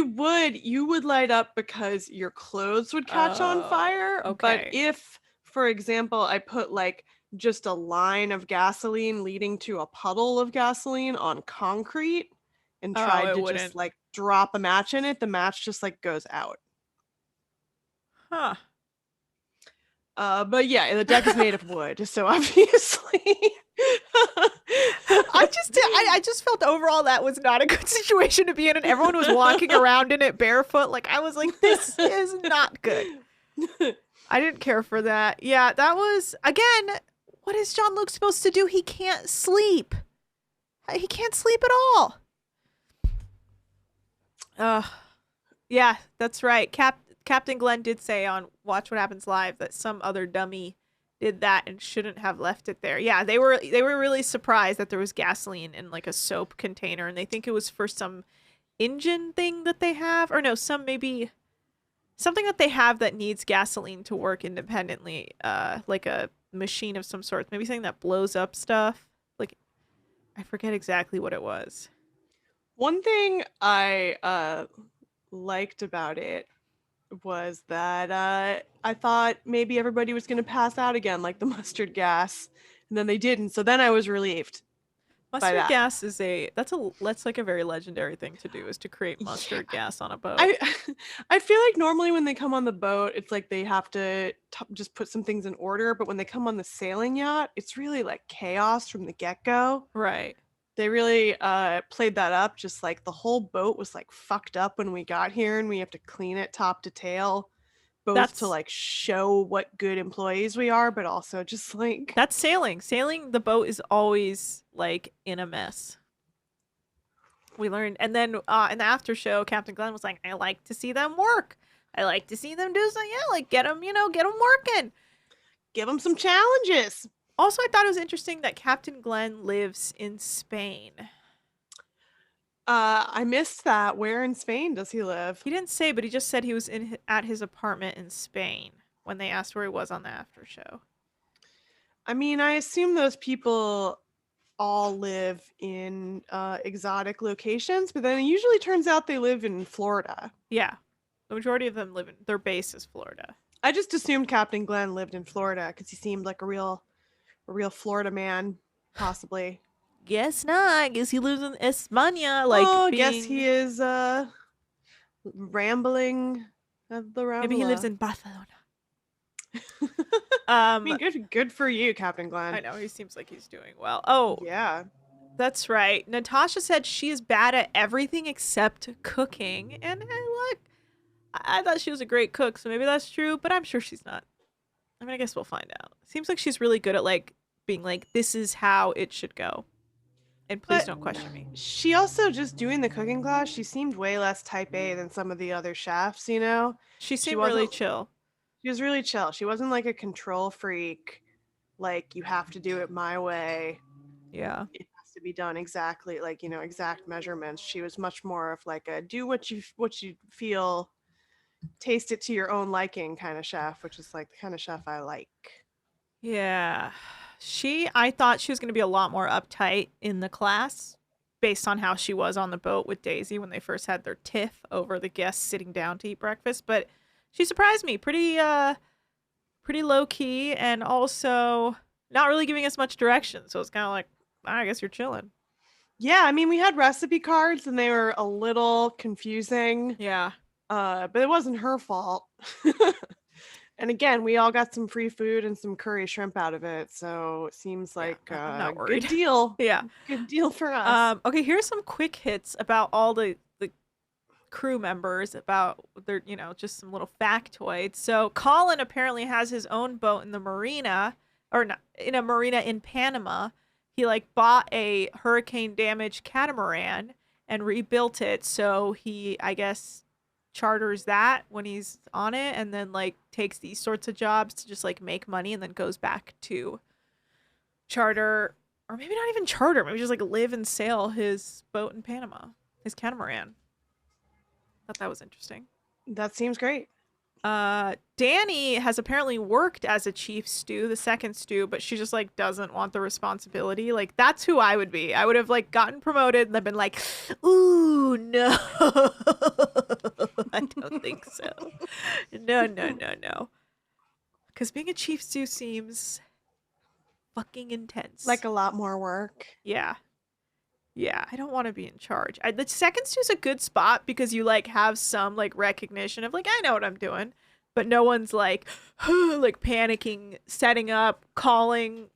you would light up because your clothes would catch on Oh, fire. okay. But if, for example, I put like just a line of gasoline leading to a puddle of gasoline on concrete and tried it to wouldn't. just like drop a match in it, the match just like goes out. Huh. But yeah, the deck is made of wood, so obviously. I just felt overall that was not a good situation to be in, and everyone was walking around in it barefoot. Like, I was like, this is not good. I didn't care for that. Yeah, that was, again, what is John Luke supposed to do? He can't sleep. He can't sleep at all. Yeah, that's right. Captain Glenn did say on Watch What Happens Live that some other dummy did that and shouldn't have left it there. Yeah, they were really surprised that there was gasoline in like a soap container, and they think it was for some engine thing that they have, or no, maybe something that they have that needs gasoline to work independently, like a machine of some sort, maybe something that blows up stuff. Like, I forget exactly what it was. One thing I liked about it was that I thought maybe everybody was going to pass out again, like the mustard gas, and then they didn't. So then I was relieved by Mustard that. gas is that's like a very legendary thing to do, is to create mustard gas on a boat. I feel like normally when they come on the boat, it's like they have to just put some things in order. But when they come on the sailing yacht, it's really like chaos from the get-go. Right. They really played that up. Just like the whole boat was like fucked up when we got here, and we have to clean it top to tail, both to like show what good employees we are, but also just like that's sailing. Sailing the boat is always like in a mess. We learned, and then in the after show, Captain Glenn was like, "I like to see them work. I like to see them do something. Yeah, like get them working, give them some challenges." Also, I thought it was interesting that Captain Glenn lives in Spain. I missed that. Where in Spain does he live? He didn't say, but he just said he was at his apartment in Spain when they asked where he was on the after show. I mean, I assume those people all live in exotic locations, but then it usually turns out they live in Florida. Yeah, the majority of them their base is Florida. I just assumed Captain Glenn lived in Florida because he seemed like a real Florida man, possibly. Guess not. I guess he lives in España. Like, guess he is rambling at the Rambla. Maybe he lives in Barcelona. I mean, good for you, Captain Glenn. I know, he seems like he's doing well. Oh, yeah, that's right. Natasha said she is bad at everything except cooking, and look, I thought she was a great cook, so maybe that's true, but I'm sure she's not. I mean, I guess we'll find out. Seems like she's really good at like being like, this is how it should go, and please don't question me. She also, just doing the cooking class, she seemed way less type A than some of the other chefs, you know? She seemed really chill. She was really chill. She wasn't like a control freak, like you have to do it my way. Yeah. It has to be done exactly, like, you know, exact measurements. She was much more of like a do what you feel, taste it to your own liking kind of chef, which is like the kind of chef I like. Yeah. I thought she was going to be a lot more uptight in the class based on how she was on the boat with Daisy when they first had their tiff over the guests sitting down to eat breakfast, but she surprised me. Pretty low key, and also not really giving us much direction. So it's kind of like, I guess you're chilling. Yeah, I mean, we had recipe cards and they were a little confusing. Yeah. But it wasn't her fault. And again, we all got some free food and some curry shrimp out of it, so it seems like I'm not worried. good deal. Yeah, good deal for us. Okay, here's some quick hits about all the crew members, about their, you know, just some little factoids. So Colin apparently has his own boat in the marina, or not, in a marina in Panama. He like bought a hurricane damaged catamaran and rebuilt it, so he, I guess, charters that when he's on it, and then like takes these sorts of jobs to just like make money, and then goes back to charter, or maybe not even charter, maybe just like live and sail his boat in Panama, his catamaran. Thought that was interesting. That seems great. Danny has apparently worked as a chief stew, the second stew, but she just like doesn't want the responsibility. Like, that's who I would be. I would have like gotten promoted and I've been like, ooh, no. I don't think so. No. Because being a chief stew seems fucking intense. Like a lot more work. Yeah, I don't want to be in charge. The second stew's a good spot because you like have some like recognition of like, I know what I'm doing. but no one's like like panicking, setting up, calling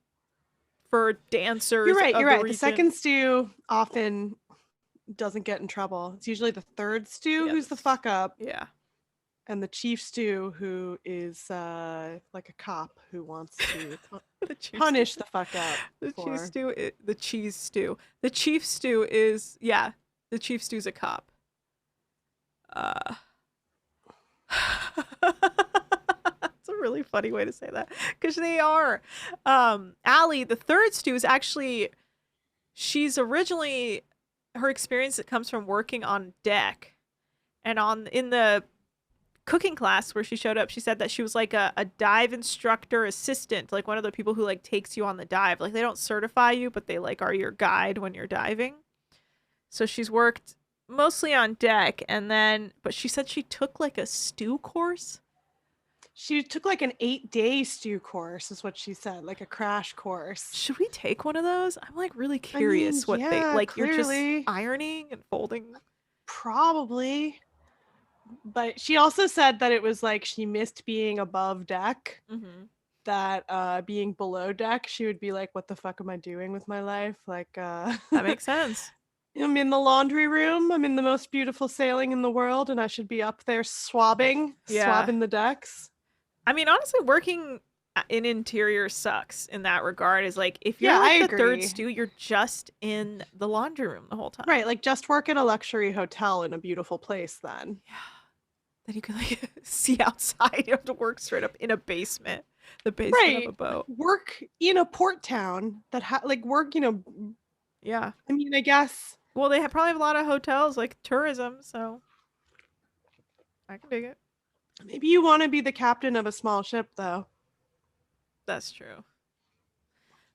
for dancers. You're right. of You're the right. The region. second stew often doesn't get in trouble. It's usually the third stew who's the fuck up, Yeah. and the chief stew who is like a cop who wants to The chief punish stew. the fuck up. The for... cheese stew. The cheese stew. The chief stew is The chief stew's a cop. That's a really funny way to say that because they are. Allie, the third stew, is actually she's originally her experience that comes from working on deck, and in the cooking class where she showed up, she said that she was like a dive instructor assistant, like one of the people who like takes you on the dive. Like they don't certify you, but they like are your guide when you're diving. So she's worked mostly on deck, but she said she took like a stew course. She took like an 8-day stew course, is what she said, like a crash course. Should we take one of those? I'm like really curious what they yeah, like. clearly. You're just ironing and folding. Probably. But she also said that it was like she missed being above deck. Mm-hmm. That being below deck, she would be like, what the fuck am I doing with my life? Like, That makes sense. I'm in the laundry room. I'm in the most beautiful sailing in the world, and I should be up there swabbing the decks. I mean, honestly, working in interior sucks in that regard. Is like if you're Yeah, like I the third agree. stew, you're just in the laundry room the whole time. Right, like just work at a luxury hotel in a beautiful place then. Yeah. Then you can like see outside. You have to work straight up in a basement. The basement of a boat. Work in a port town that work, Yeah. I mean, I guess. Well, they probably have a lot of hotels, like tourism, so I can dig it. Maybe you want to be the captain of a small ship, though. That's true.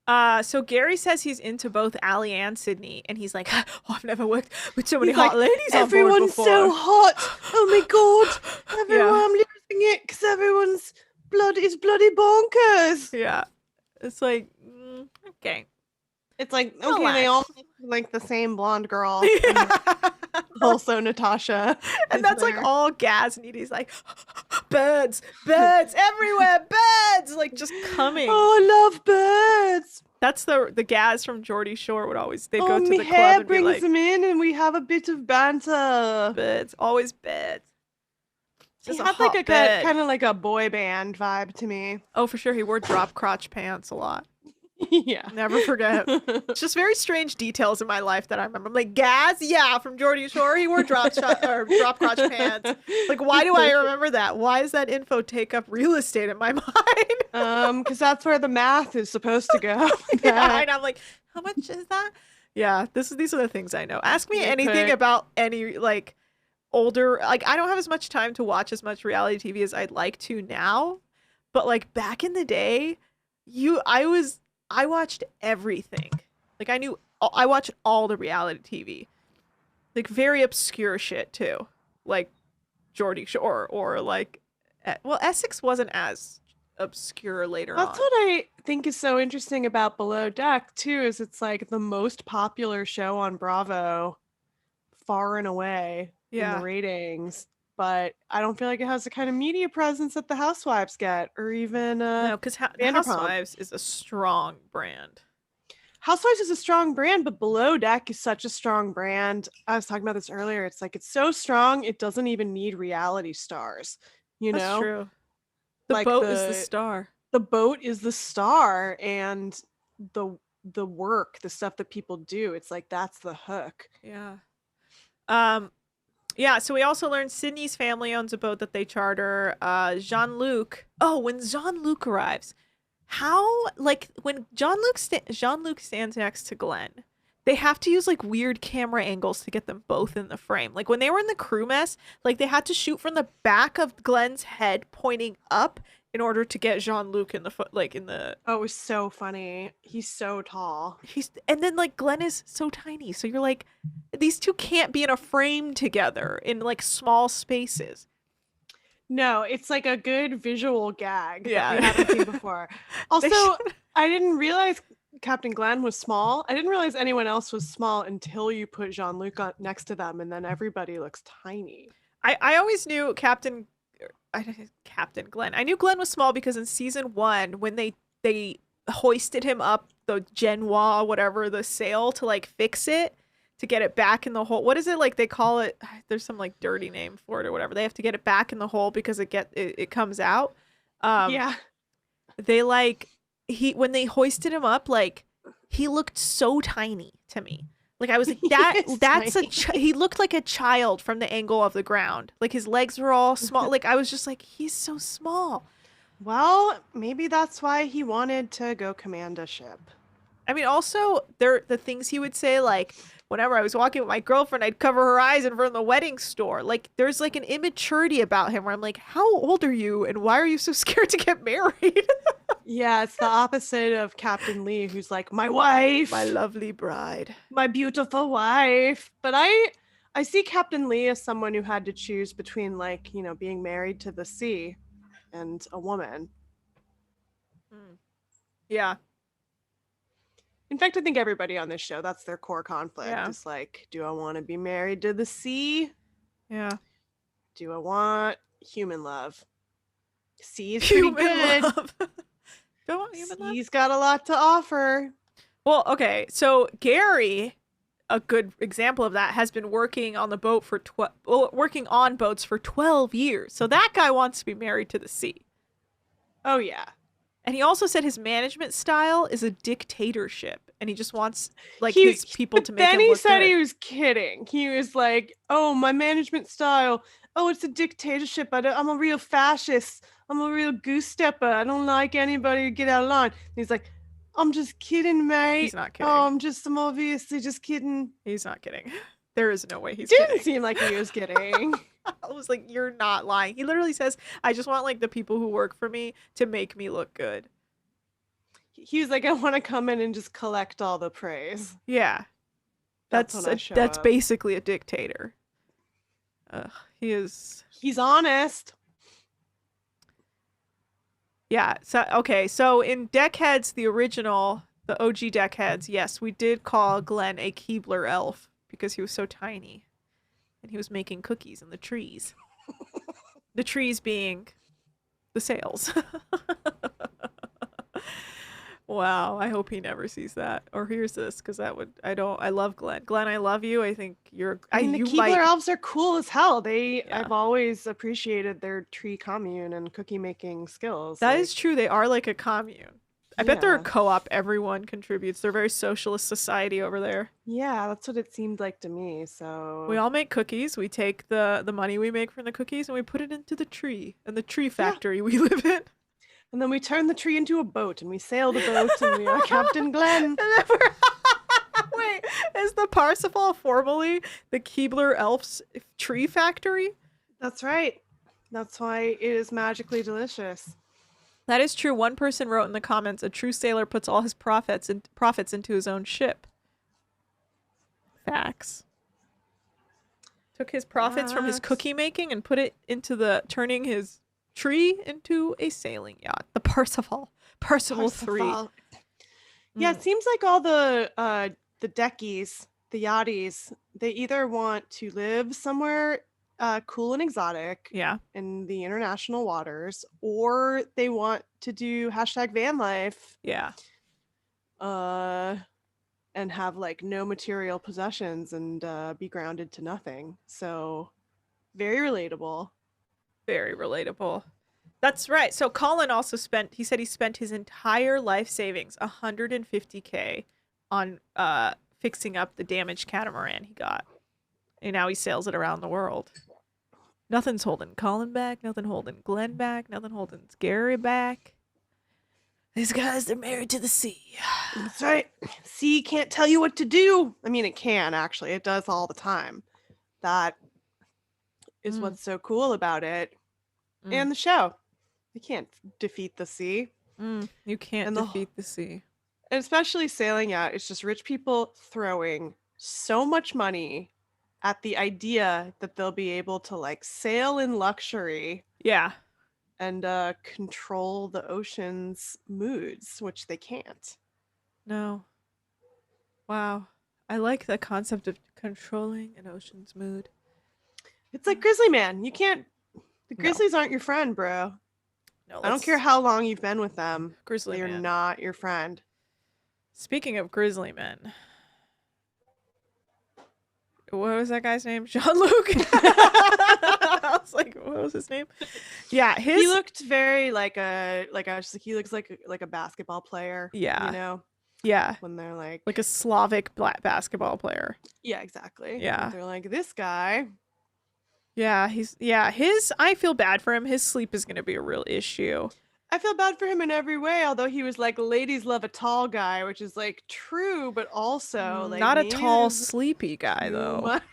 So Gary says he's into both Allie and Sydney, and he's like, "Oh, I've never worked with so many hot ladies on board Everyone's before." so hot. Oh my god. Everyone, Yeah. I'm losing it because everyone's blood is bloody bonkers. Yeah. It's like, okay. It's like, okay, they all look like the same blonde girl. Yeah. Also Natasha. And that's like all Gaz need. He's like, birds everywhere, birds, like just coming. Oh, I love birds. That's the Gaz from Geordie Shore would always, they'd go to my the hair club and be brings like, them in and we have a bit of banter. birds, always birds. He Just had like a kind of like a boy band vibe to me. Oh, for sure. He wore drop crotch pants a lot. Yeah. Never forget. It's just very strange details in my life that I remember. I'm like, Gaz, yeah, from Geordie Shore, he wore drop crotch pants. Like, why do I remember that? Why does that info take up real estate in my mind? Because that's where the math is supposed to go. Yeah, and I'm like, how much is that? Yeah, these are the things I know. Ask me anything about any like older, like I don't have as much time to watch as much reality TV as I'd like to now, but like back in the day, I watched everything. Like I watched all the reality TV. Like very obscure shit too. Like Geordie Shore or like Essex wasn't as obscure later on. That's what I think is so interesting about Below Deck too, is it's like the most popular show on Bravo far and away in the ratings. But I don't feel like it has the kind of media presence that the Housewives get, or even no, because Housewives is a strong brand. Housewives is a strong brand, but Below Deck is such a strong brand. I was talking about this earlier. It's like it's so strong it doesn't even need reality stars. That's true. The like boat is the star. The boat is the star, and the work, the stuff that people do. It's like that's the hook. Yeah. Yeah, so we also learned Sydney's family owns a boat that they charter. Jean-Luc. Oh, when Jean-Luc arrives, when Jean-Luc stands next to Glenn, they have to use like weird camera angles to get them both in the frame. Like when they were in the crew mess, like they had to shoot from the back of Glenn's head pointing up in order to get Jean-Luc in the Oh, it was so funny. He's so tall. And then like Glenn is so tiny. So you're like, these two can't be in a frame together in like small spaces. No, it's like a good visual gag that we haven't seen before. Also, I didn't realize Captain Glenn was small. I didn't realize anyone else was small until you put Jean-Luc next to them, and then everybody looks tiny. I always knew Captain Captain Glenn. I knew Glenn was small because in season 1, when they hoisted him up the Genoa, whatever, the sail to like fix it, to get it back in the hole. What is it like they call it? There's some like dirty name for it or whatever. They have to get it back in the hole because it comes out. Yeah. They like when they hoisted him up, like he looked so tiny to me. Like I was like that's he looked like a child from the angle of the ground. Like his legs were all small. Like I was just like, he's so small. Well, maybe that's why he wanted to go command a ship. I mean, also the things he would say, like whenever I was walking with my girlfriend, I'd cover her eyes in front of the wedding store. Like there's like an immaturity about him where I'm like, how old are you and why are you so scared to get married? Yeah, it's the opposite of Captain Lee, who's like, my wife, My lovely bride, my beautiful wife. But I see Captain Lee as someone who had to choose between, like, you know, being married to the sea and a woman. Yeah. In fact, I think everybody on this show, that's their core conflict. Yeah. It's like, do I want to be married to the sea? Yeah. Do I want human love? Sea is pretty good. Love. Don't want human love. Sea's got a lot to offer. Well, okay. So Gary, a good example of that, has been working on the boat for working on boats for 12 years. So that guy wants to be married to the sea. Oh, yeah. And he also said his management style is a dictatorship, and he just wants like his people to make him look good. Then he said he was kidding. He was like, "Oh, my management style. Oh, it's a dictatorship. I'm a real fascist. I'm a real goose stepper. I don't like anybody to get out of line." And he's like, "I'm just kidding, mate. He's not kidding. Oh, I'm obviously just kidding." He's not kidding. There is no way he's Didn't kidding. seem like he was kidding. I was like, you're not lying. He literally says, I just want like the people who work for me to make me look good. He was like, "I want to come in and just collect all the praise." Yeah. That's basically a dictator. He's honest. Yeah. So okay. So in Deckheads, the original, the OG Deckheads, yes, we did call Glenn a Keebler elf because he was so tiny, and he was making cookies in the trees. The trees being the sails. Wow, I hope he never sees that or hears this, because I love Glenn. Glenn, I love you. I think you're. I mean, the Keebler elves are cool as hell. I've always appreciated their tree commune and cookie making skills. That is true. They are like a commune. I bet they're a co-op. Everyone contributes. They're a very socialist society over there. Yeah, that's what it seemed like to me. So we all make cookies. We take the money we make from the cookies and we put it into the tree and the tree factory we live in. And then we turn the tree into a boat and we sail the boat and we are Captain Glenn. Wait, is the Parsifal formally the Keebler Elf's tree factory? That's right. That's why it is magically delicious. That is true. One person wrote in the comments, a true sailor puts all his profits into his own ship. Facts. Took his profits from his cookie making and put it into turning his tree into a sailing yacht. The Parsifal 3. Yeah, it seems like all the deckies, the yachties, they either want to live somewhere cool and exotic in the international waters, or they want to do #van life. Yeah. And have like no material possessions and be grounded to nothing. So very relatable. Very relatable. That's right. So Colin also he said he spent his entire life savings, $150K, on fixing up the damaged catamaran he got. And now he sails it around the world. Nothing's holding Colin back, nothing holding Glenn back, nothing holding Gary back. These guys, they're married to the sea. That's right. Sea can't tell you what to do. I mean, it can, actually. It does all the time. That is what's so cool about it. And the show. You can't defeat the sea. You can't defeat the sea. And especially sailing yacht. It's just rich people throwing so much money at the idea that they'll be able to like sail in luxury. Yeah. And control the ocean's moods, which they can't. No. Wow. I like the concept of controlling an ocean's mood. It's like Grizzly Man. You can't The No. grizzlies aren't your friend, bro. No, I don't care how long you've been with them. Grizzly They're man. not your friend. Speaking of grizzly men, what was that guy's name? Jean-Luc. I was like, what was his name? Yeah, He looked very like a he looks like a basketball player. Yeah. You know, yeah, when they're like like a Slavic black basketball player. yeah, exactly. Yeah. They're like, this guy. Yeah, his I feel bad for him. His sleep is going to be a real issue. I feel bad for him in every way, although he was like, ladies love a tall guy, which is like true, but also like Not a maybe tall, there's sleepy guy too though. much-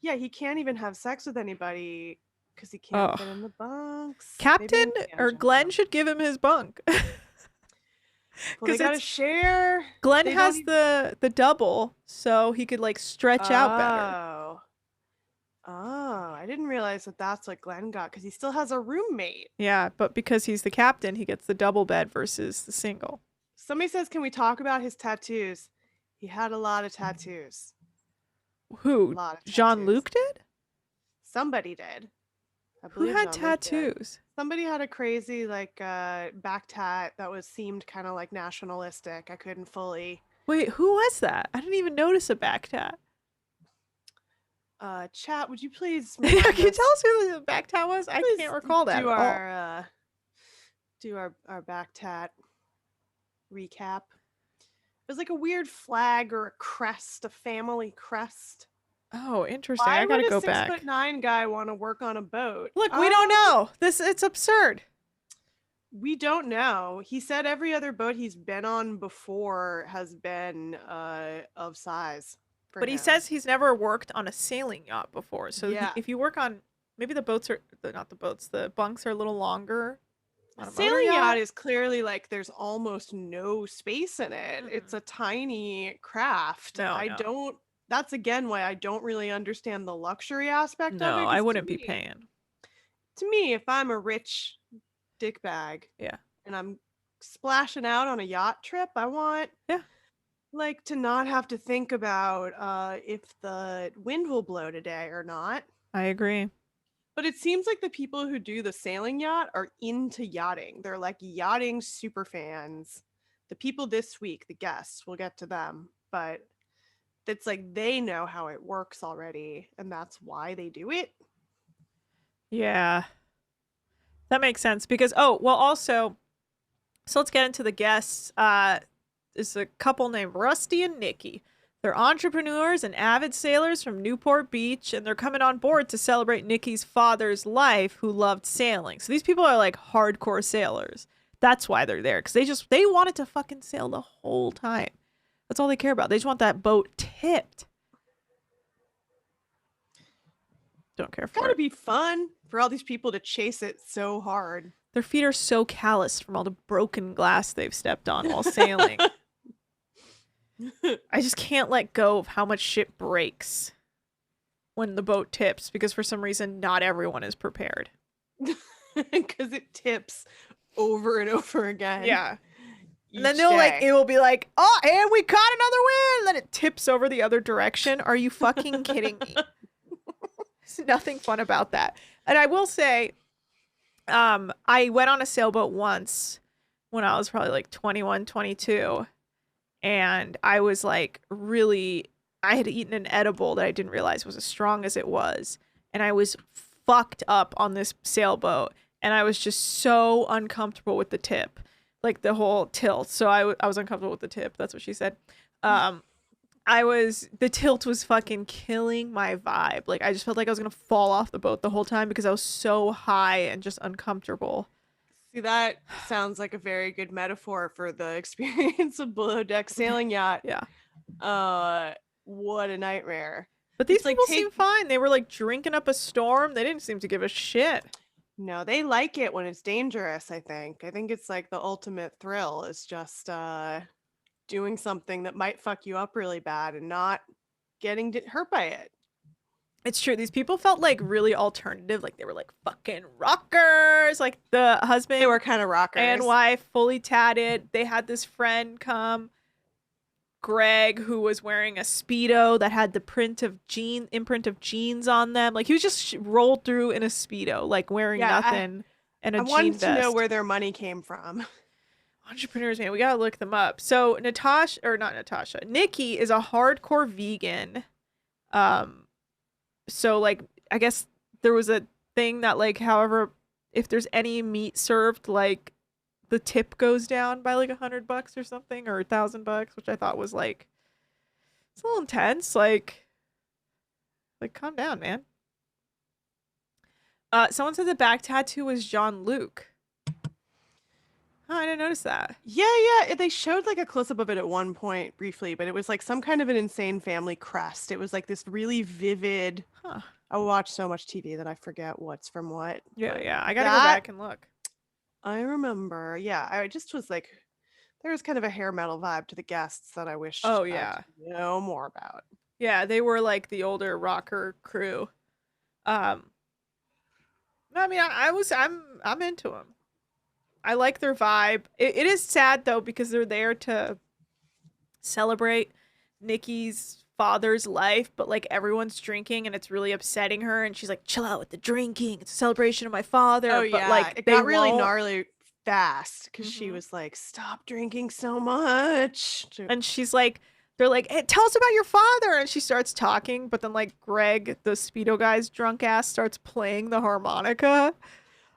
Yeah, he can't even have sex with anybody because he can't fit in the bunks. Maybe Captain I'm or tangent, Glenn though. should give him his bunk. Well, they 'cause gotta it's- share. Glenn They has don't the double, so he could like stretch out better. Oh, I didn't realize that that's what Glenn got because he still has a roommate. Yeah, but because he's the captain, he gets the double bed versus the single. Somebody says, can we talk about his tattoos? He had a lot of tattoos. Who? Lot of Jean-Luc did? Somebody did. I Who believe had Jean-Luc did. tattoos? Somebody had a crazy like back tat that was seemed kind of like nationalistic. I couldn't fully Wait, who was that? I didn't even notice a back tat. chat. Would you please Can you remind us- tell us who the back tat was? I please can't recall that do at all. our do our back tat recap. It was like a weird flag or a crest, a family crest. Oh, interesting. Why I gotta would go a back. 6'9" guy want to work on a boat? Look, we don't know. It's absurd. We don't know. He said every other boat he's been on before has been of size. For But he him. says he's never worked on a sailing yacht before. So Yeah. if you work on, maybe the boats are not the boats. The bunks are a little longer. On a motor sailing yacht is clearly like there's almost no space in it. Mm-mm. It's a tiny craft. No, I no. don't. That's again why I don't really understand the luxury aspect of it. No, 'cause I to wouldn't be me- paying. To me, if I'm a rich dick bag, Yeah. and I'm splashing out on a yacht trip, I want Yeah. like to not have to think about if the wind will blow today or not. I agree. But it seems like the people who do the sailing yacht are into yachting. They're like yachting super fans. The people this week, the guests, we'll get to them, but it's like they know how it works already, and that's why they do it. Yeah. That makes sense because also so let's get into the guests. There's a couple named Rusty and Nikki. They're entrepreneurs and avid sailors from Newport Beach, and they're coming on board to celebrate Nikki's father's life, who loved sailing. So these people are like hardcore sailors. That's why they're there, because they wanted to fucking sail the whole time. That's all they care about. They just want that boat tipped. Don't care for Gotta it. be fun for all these people to chase it so hard. Their feet are so calloused from all the broken glass they've stepped on while sailing. I just can't let go of how much shit breaks when the boat tips, because for some reason not everyone is prepared. Because it tips over and over again. Yeah. And then each they'll like day. it will be like, oh, and we caught another win. Then it tips over the other direction. Are you fucking kidding me? There's nothing fun about that. And I will say, I went on a sailboat once when I was probably like 21, 22. And I was like I had eaten an edible that I didn't realize was as strong as it was. And I was fucked up on this sailboat. And I was just so uncomfortable with the tip, like the whole tilt. So I was uncomfortable with the tip. That's what she said. The tilt was fucking killing my vibe. Like I just felt like I was going to fall off the boat the whole time because I was so high and just uncomfortable. See, that sounds like a very good metaphor for the experience of below deck sailing yacht. Yeah. What a nightmare. But these It's like people seem fine. They were like drinking up a storm. They didn't seem to give a shit. No, they like it when it's dangerous, I think. I think it's like the ultimate thrill is just doing something that might fuck you up really bad and not getting hurt by it. It's true. These people felt like really alternative. Like they were like fucking rockers. Like the husband They were kind of rockers. and wife fully tatted. They had this friend come. Greg, who was wearing a Speedo that had the imprint of jeans on them. Like he was just rolled through in a Speedo, like wearing Yeah, nothing and a I jean wanted to know vest. where their money came from. Entrepreneurs, man, we gotta look them up. So Nikki is a hardcore vegan. So like I guess there was a thing that like however if there's any meat served, like the tip goes down by like $100 or something, or $1,000, which I thought was like it's a little intense. Like calm down, man. Someone said the back tattoo was Jean Luc. Oh, I didn't notice that. Yeah. They showed like a close up of it at one point briefly, but it was like some kind of an insane family crest. It was like this really vivid. Huh. I watch so much TV that I forget what's from what. Yeah. I gotta go back and look. I remember. Yeah, I just was like, there was kind of a hair metal vibe to the guests that I wish Oh I yeah. could know more about. Yeah, they were like the older rocker crew. I mean, I'm into them. I like their vibe. It is sad though because they're there to celebrate Nikki's father's life, but like everyone's drinking and it's really upsetting her, and she's like, "Chill out with the drinking. It's a celebration of my father." Oh But yeah, like it they got really won't. gnarly fast because she Mhm. was like, "Stop drinking so much." And she's like, they're like, "Hey, tell us about your father," and she starts talking, but then like Greg, the Speedo guy's drunk ass, starts playing the harmonica.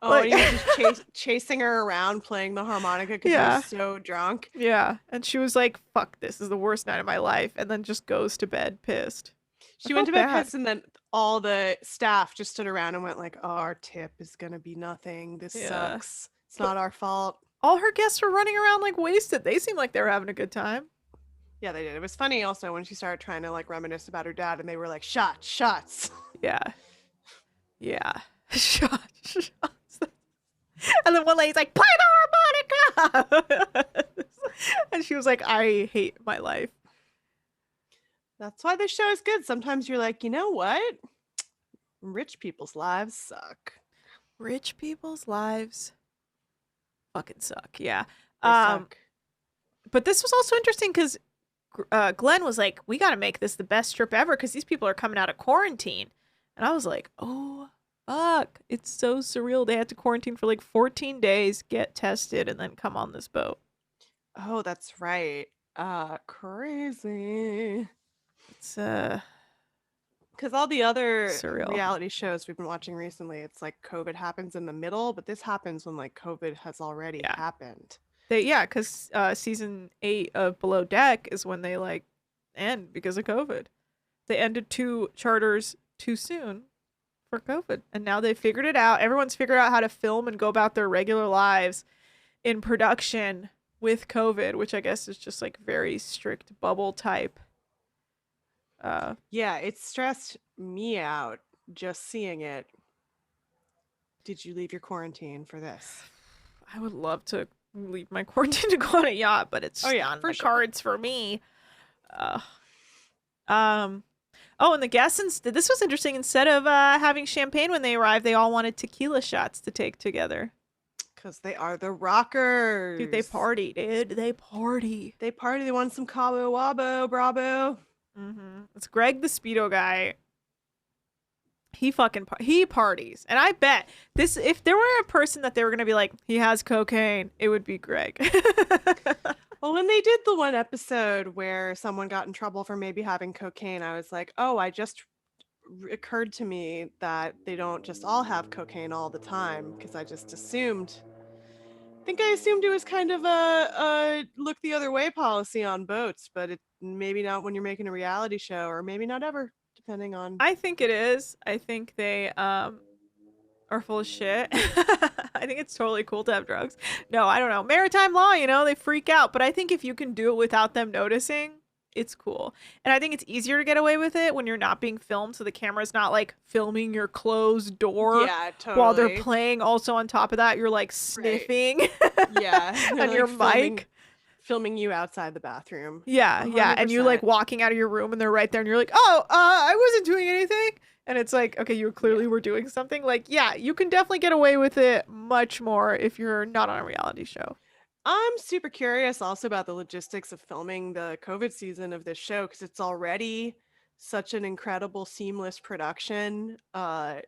Oh, Like, and he was just chasing her around playing the harmonica because he yeah. was so drunk. Yeah, and she was like, "Fuck, this is the worst night of my life," and then just goes to bed pissed. She I went to felt bed bad. pissed, and then all the staff just stood around and went like, "Oh, our tip is gonna be nothing. This Yeah. sucks. It's But not our fault." all her guests were running around like wasted. They seemed like they were having a good time. Yeah, they did. It was funny also when she started trying to like reminisce about her dad, and they were like, shots." Yeah. Yeah. Shots. And then one lady's like, "Play the harmonica!" And she was like, "I hate my life." That's why this show is good. Sometimes you're like, you know what? Rich people's lives suck. Rich people's lives fucking suck. Yeah. They suck. But this was also interesting because Glenn was like, "We got to make this the best trip ever because these people are coming out of quarantine." And I was like, "Oh, fuck. It's so surreal. They had to quarantine for like 14 days, get tested, and then come on this boat." Oh, that's right. Crazy. It's Because all the other surreal. reality shows we've been watching recently, it's like COVID happens in the middle, but this happens when like COVID has already Yeah. happened. Because season 8 of Below Deck is when they like end because of COVID. They ended 2 charters too soon for COVID, and now they figured it out. Everyone's figured out how to film and go about their regular lives in production with COVID, which I guess is just like very strict bubble type. Yeah, it stressed me out just seeing it. Did you leave your quarantine for this? I would love to leave my quarantine to go on a yacht, but it's Oh, yeah, not in for the sure. cards for me. Oh, and the guests, this was interesting. Instead of having champagne when they arrived, they all wanted tequila shots to take together. Because they are the rockers. Dude, they party, dude. They party. They party. They want some Cabo Wabo, Bravo. It's Greg, the Speedo guy. He parties, and I bet this. If there were a person that they were gonna be like, he has cocaine, it would be Greg. Well, when they did the one episode where someone got in trouble for maybe having cocaine, I was like, oh, I just occurred to me that they don't just all have cocaine all the time, because I just assumed. I assumed it was kind of a look the other way policy on boats, but it maybe not when you're making a reality show, or maybe not ever, depending on. I think it is. I think they are full of shit. I think it's totally cool to have drugs. No, I don't know. Maritime law, they freak out. But I think if you can do it without them noticing, it's cool. And I think it's easier to get away with it when you're not being filmed, so the camera's not like filming your closed door while they're playing. Also on top of that, you're like sniffing Yeah. on your mic. Filming you outside the bathroom. Yeah, 100%. yeah. And you're like walking out of your room and they're right there and you're like, "Oh, I wasn't doing anything." And it's like, okay, you clearly were doing something. Like, yeah, you can definitely get away with it much more if you're not on a reality show. I'm super curious also about the logistics of filming the COVID season of this show because it's already such an incredible, seamless production. And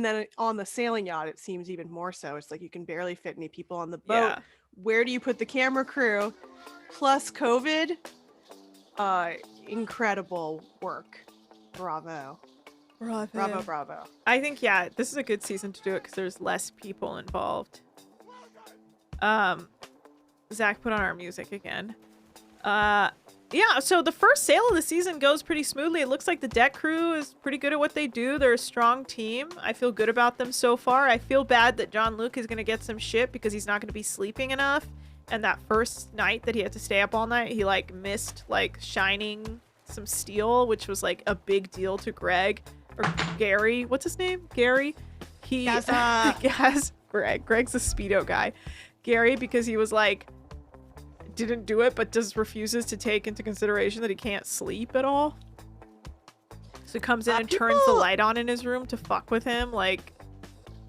then on the sailing yacht, it seems even more so. It's like you can barely fit any people on the boat. Yeah. Where do you put the camera crew? Plus COVID. Incredible work. Bravo. Bravo, bravo. I think, yeah, this is a good season to do it because there's less people involved. Zach put on our music again. Yeah, so the first sail of the season goes pretty smoothly. It looks like the deck crew is pretty good at what they do. They're a strong team. I feel good about them so far. I feel bad that John Luke is going to get some shit because he's not going to be sleeping enough. And that first night that he had to stay up all night, he like missed like shining some steel, which was like a big deal to Greg or Gary. What's his name? Gary. He has Greg. Greg's a Speedo guy. Gary, because he was like, didn't do it, but just refuses to take into consideration that he can't sleep at all. So he comes in and turns the light on in his room to fuck with him, like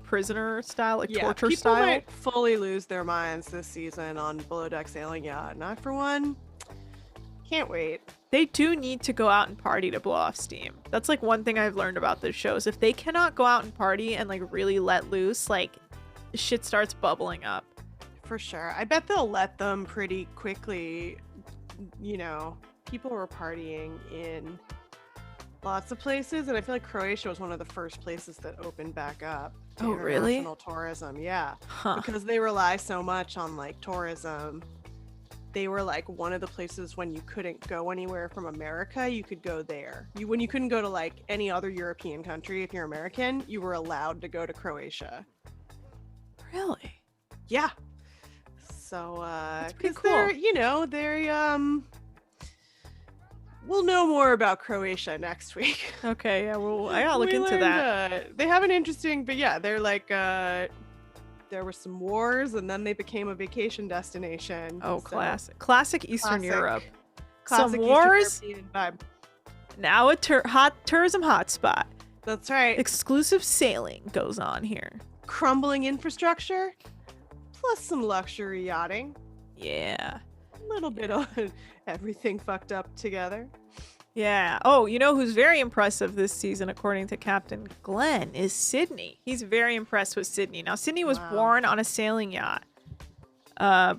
prisoner style, like torture style. People might fully lose their minds this season on Below Deck Sailing Yacht. And I, for one, can't wait. They do need to go out and party to blow off steam. That's like one thing I've learned about this show is if they cannot go out and party and like really let loose, like shit starts bubbling up. For sure. I bet they'll let them pretty quickly. You know, people were partying in lots of places, and I feel like Croatia was one of the first places that opened back up to really? international tourism. Yeah. Huh. Because they rely so much on like tourism. They were like one of the places when you couldn't go anywhere from America, you could go there. When you couldn't go to like any other European country if you're American, you were allowed to go to Croatia. Really? Yeah. So, That's pretty because cool. they're, you know, we'll know more about Croatia next week. Okay, yeah, well, I gotta look We into learned, that. they have an interesting, but yeah, they're like, there were some wars and then they became a vacation destination. Oh, So, classic Eastern classic- Europe. classic Some Eastern wars, European vibe. now a hot tourism hotspot. That's right. Exclusive sailing goes on here. Crumbling infrastructure, plus some luxury yachting. Yeah. A little bit of everything fucked up together. Yeah. Oh, you know who's very impressive this season, according to Captain Glenn, is Sydney. He's very impressed with Sydney. Now, Sydney was Wow. born on a sailing yacht. I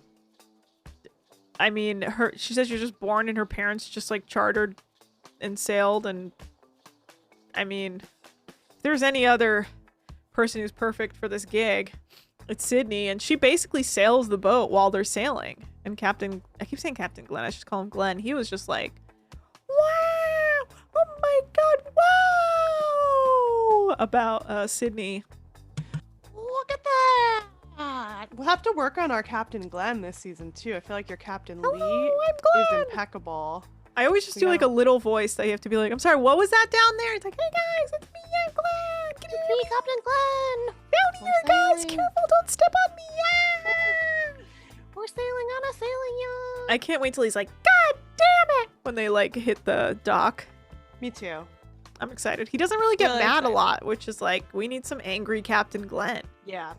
mean, she says she was just born and her parents just like chartered and sailed. And I mean, if there's any other person who's perfect for this gig, it's Sydney. And she basically sails the boat while they're sailing. And I keep saying Captain Glenn, I should call him Glenn. He was just like, wow, oh my god, wow, about Sydney. Look at that! We'll have to work on our Captain Glenn this season too. I feel like your Captain Lee I'm is Glenn. impeccable. I always just do like a little voice that you have to be like, I'm sorry, what was that down there? It's like, hey guys, it's me, I'm Glenn. Can you hear me? Captain Glenn! Down here, guys, sailing. careful, don't step on me. Yeah. We're sailing on a sailing yacht. I can't wait till he's like, God damn it, when they like hit the dock. Me too. I'm excited. He doesn't really get Really mad excited. a lot, which is like, we need some angry Captain Glenn. Yeah.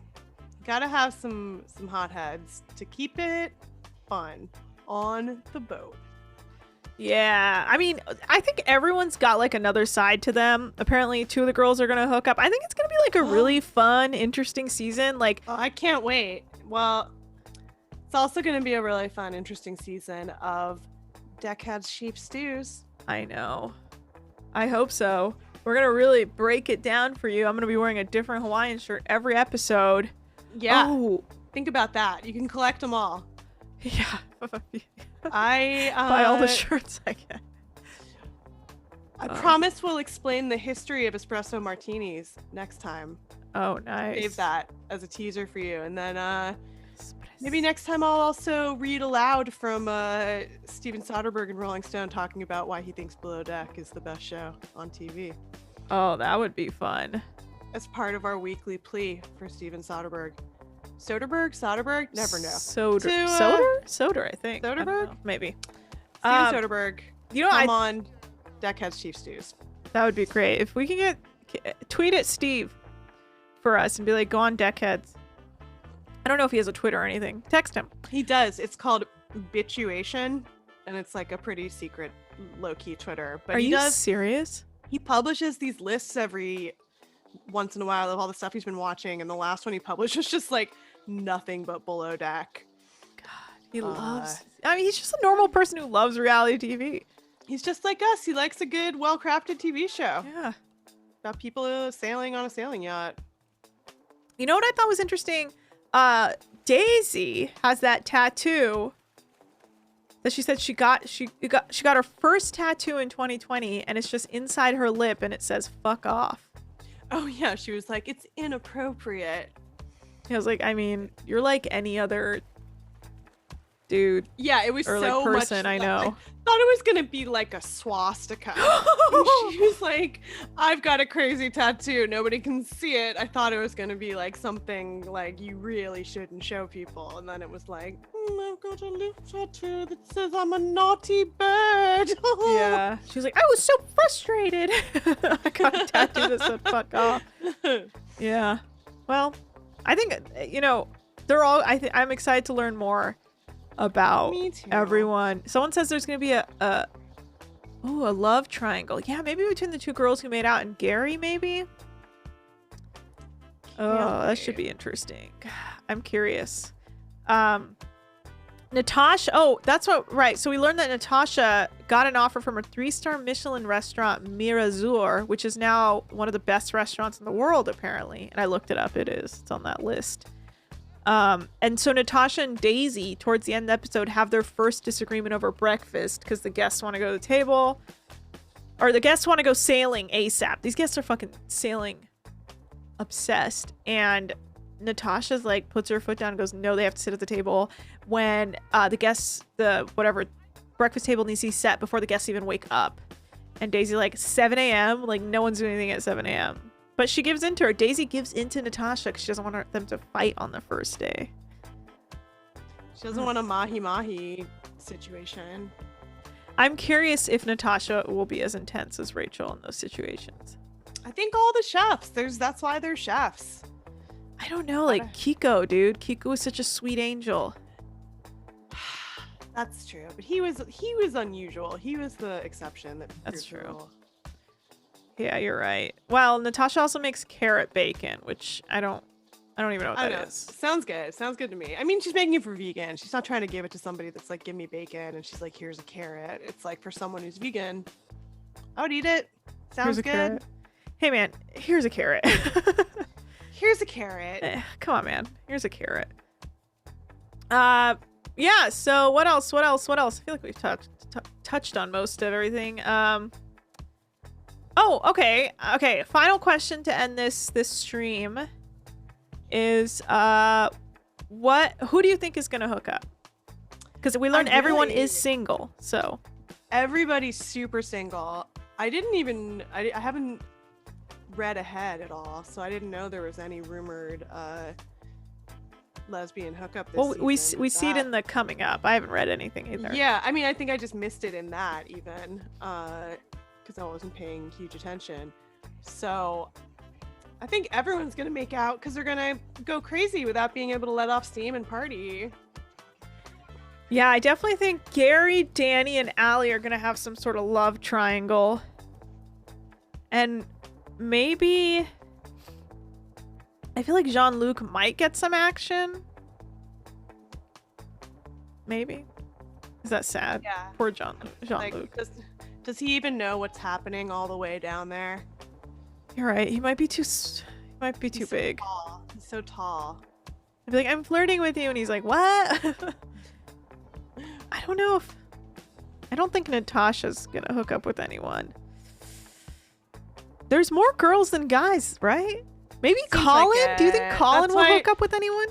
Gotta have some hotheads to keep it fun on the boat. Yeah, I mean, I think everyone's got like another side to them. Apparently, 2 of the girls are gonna hook up. I think it's gonna be like a really fun, interesting season. Like, Oh, I can't wait. Well, it's also gonna be a really fun, interesting season of Deckheads Sheep Stews. I know. I hope so. We're gonna really break it down for you. I'm gonna be wearing a different Hawaiian shirt every episode. Yeah. Oh, Think about that. You can collect them all. yeah. I Buy all the shirts I can. I promise we'll explain the history of espresso martinis next time. Oh, nice. Save that as a teaser for you, and then maybe next time I'll also read aloud from Steven Soderbergh and Rolling Stone talking about why he thinks Below Deck is the best show on TV. Oh, that would be fun. As part of our weekly plea for Steven Soderbergh. Soderbergh? Never know. Soder, I think. I don't Soderbergh? know. Maybe. Steven Soderbergh, You know, come on Deckheads Chief Stews. that would be great. If we can tweet at Steve for us and be like, go on Deckheads. I don't know if he has a Twitter or anything. Text him. He does. It's called Bituation, and it's like a pretty secret, low-key Twitter. But Are he you does. serious? He publishes these lists every once in a while of all the stuff he's been watching, and the last one he published was just like nothing but Below Deck. He loves. I mean, he's just a normal person who loves reality TV. He's just like us. He likes a good, well-crafted TV show Yeah. about people sailing on a sailing yacht. You know what I thought was interesting? Daisy has that tattoo that she said she got her first tattoo in 2020, and it's just inside her lip, and it says "fuck off." Oh yeah, she was like, it's inappropriate. I was like, I mean, you're like any other dude Yeah, it was or so like person much. I know. I thought it was gonna be like a swastika. And she was like, I've got a crazy tattoo. Nobody can see it. I thought it was gonna be like something like you really shouldn't show people. And then it was like, I've got a little tattoo that says I'm a naughty bird. Yeah. She was like, I was so frustrated. I got a tattoo that said "fuck off." Yeah. Well, I think they're all. I'm excited to learn more about Me too. everyone. Someone says there's gonna be a love triangle. Yeah, maybe between the two girls who made out and Gary, maybe. Oh, that should be interesting. I'm curious. Natasha. Oh, that's what. Right. So we learned that Natasha got an offer from a 3-star Michelin restaurant, Mirazur, which is now one of the best restaurants in the world, apparently. And I looked it up. It is. It's on that list. And so Natasha and Daisy, towards the end of the episode, have their first disagreement over breakfast because the guests want to go to the table, or the guests want to go sailing ASAP. These guests are fucking sailing obsessed, and Natasha's like puts her foot down and goes, no, they have to sit at the table when the whatever breakfast table needs to be set before the guests even wake up. And Daisy like 7 a.m. like no one's doing anything at 7 a.m. But she gives in to her. Daisy gives in to Natasha because she doesn't want them to fight on the first day. She doesn't want a mahi-mahi situation. I'm curious if Natasha will be as intense as Rachel in those situations. I think all the chefs. That's why they're chefs. I don't know, like Kiko, dude. Kiko was such a sweet angel. That's true, but he was unusual. He was the exception. That's proved the true. rule. Yeah, you're right. Well, Natasha also makes carrot bacon, which I don't even know what I that know. is. Sounds good. Sounds good to me. I mean, she's making it for vegan. She's not trying to give it to somebody that's like, give me bacon, and she's like, here's a carrot. It's like for someone who's vegan, I would eat it. Sounds Here's a good. carrot. Hey man, here's a carrot. Here's a carrot. Come on, man. Here's a carrot. Yeah, so what else? I feel like we've touched on most of everything. Oh, okay. Okay, final question to end this stream is who do you think is gonna hook up? Because we learned everyone is single, so Everybody's super single. I haven't read ahead at all, so I didn't know there was any rumored lesbian hookup this season. we see it in the coming up. I haven't read anything either. Yeah, I mean, I think I just missed it in that even because I wasn't paying huge attention. So I think everyone's gonna make out because they're gonna go crazy without being able to let off steam and party. Yeah, I definitely think Gary, Danny, and Allie are gonna have some sort of love triangle. And maybe I feel like Jean-Luc might get some action. Maybe. Is that sad? Yeah. Poor Jean-Luc. Like, does he even know what's happening all the way down there? You're right. He might be too He's so big. tall. He's so tall. I'd be like, I'm flirting with you, and he's like, what? I don't know if. I don't think Natasha's gonna hook up with anyone. There's more girls than guys, right? Maybe Seems Colin? like Do you think it. Colin That's will why- hook up with anyone?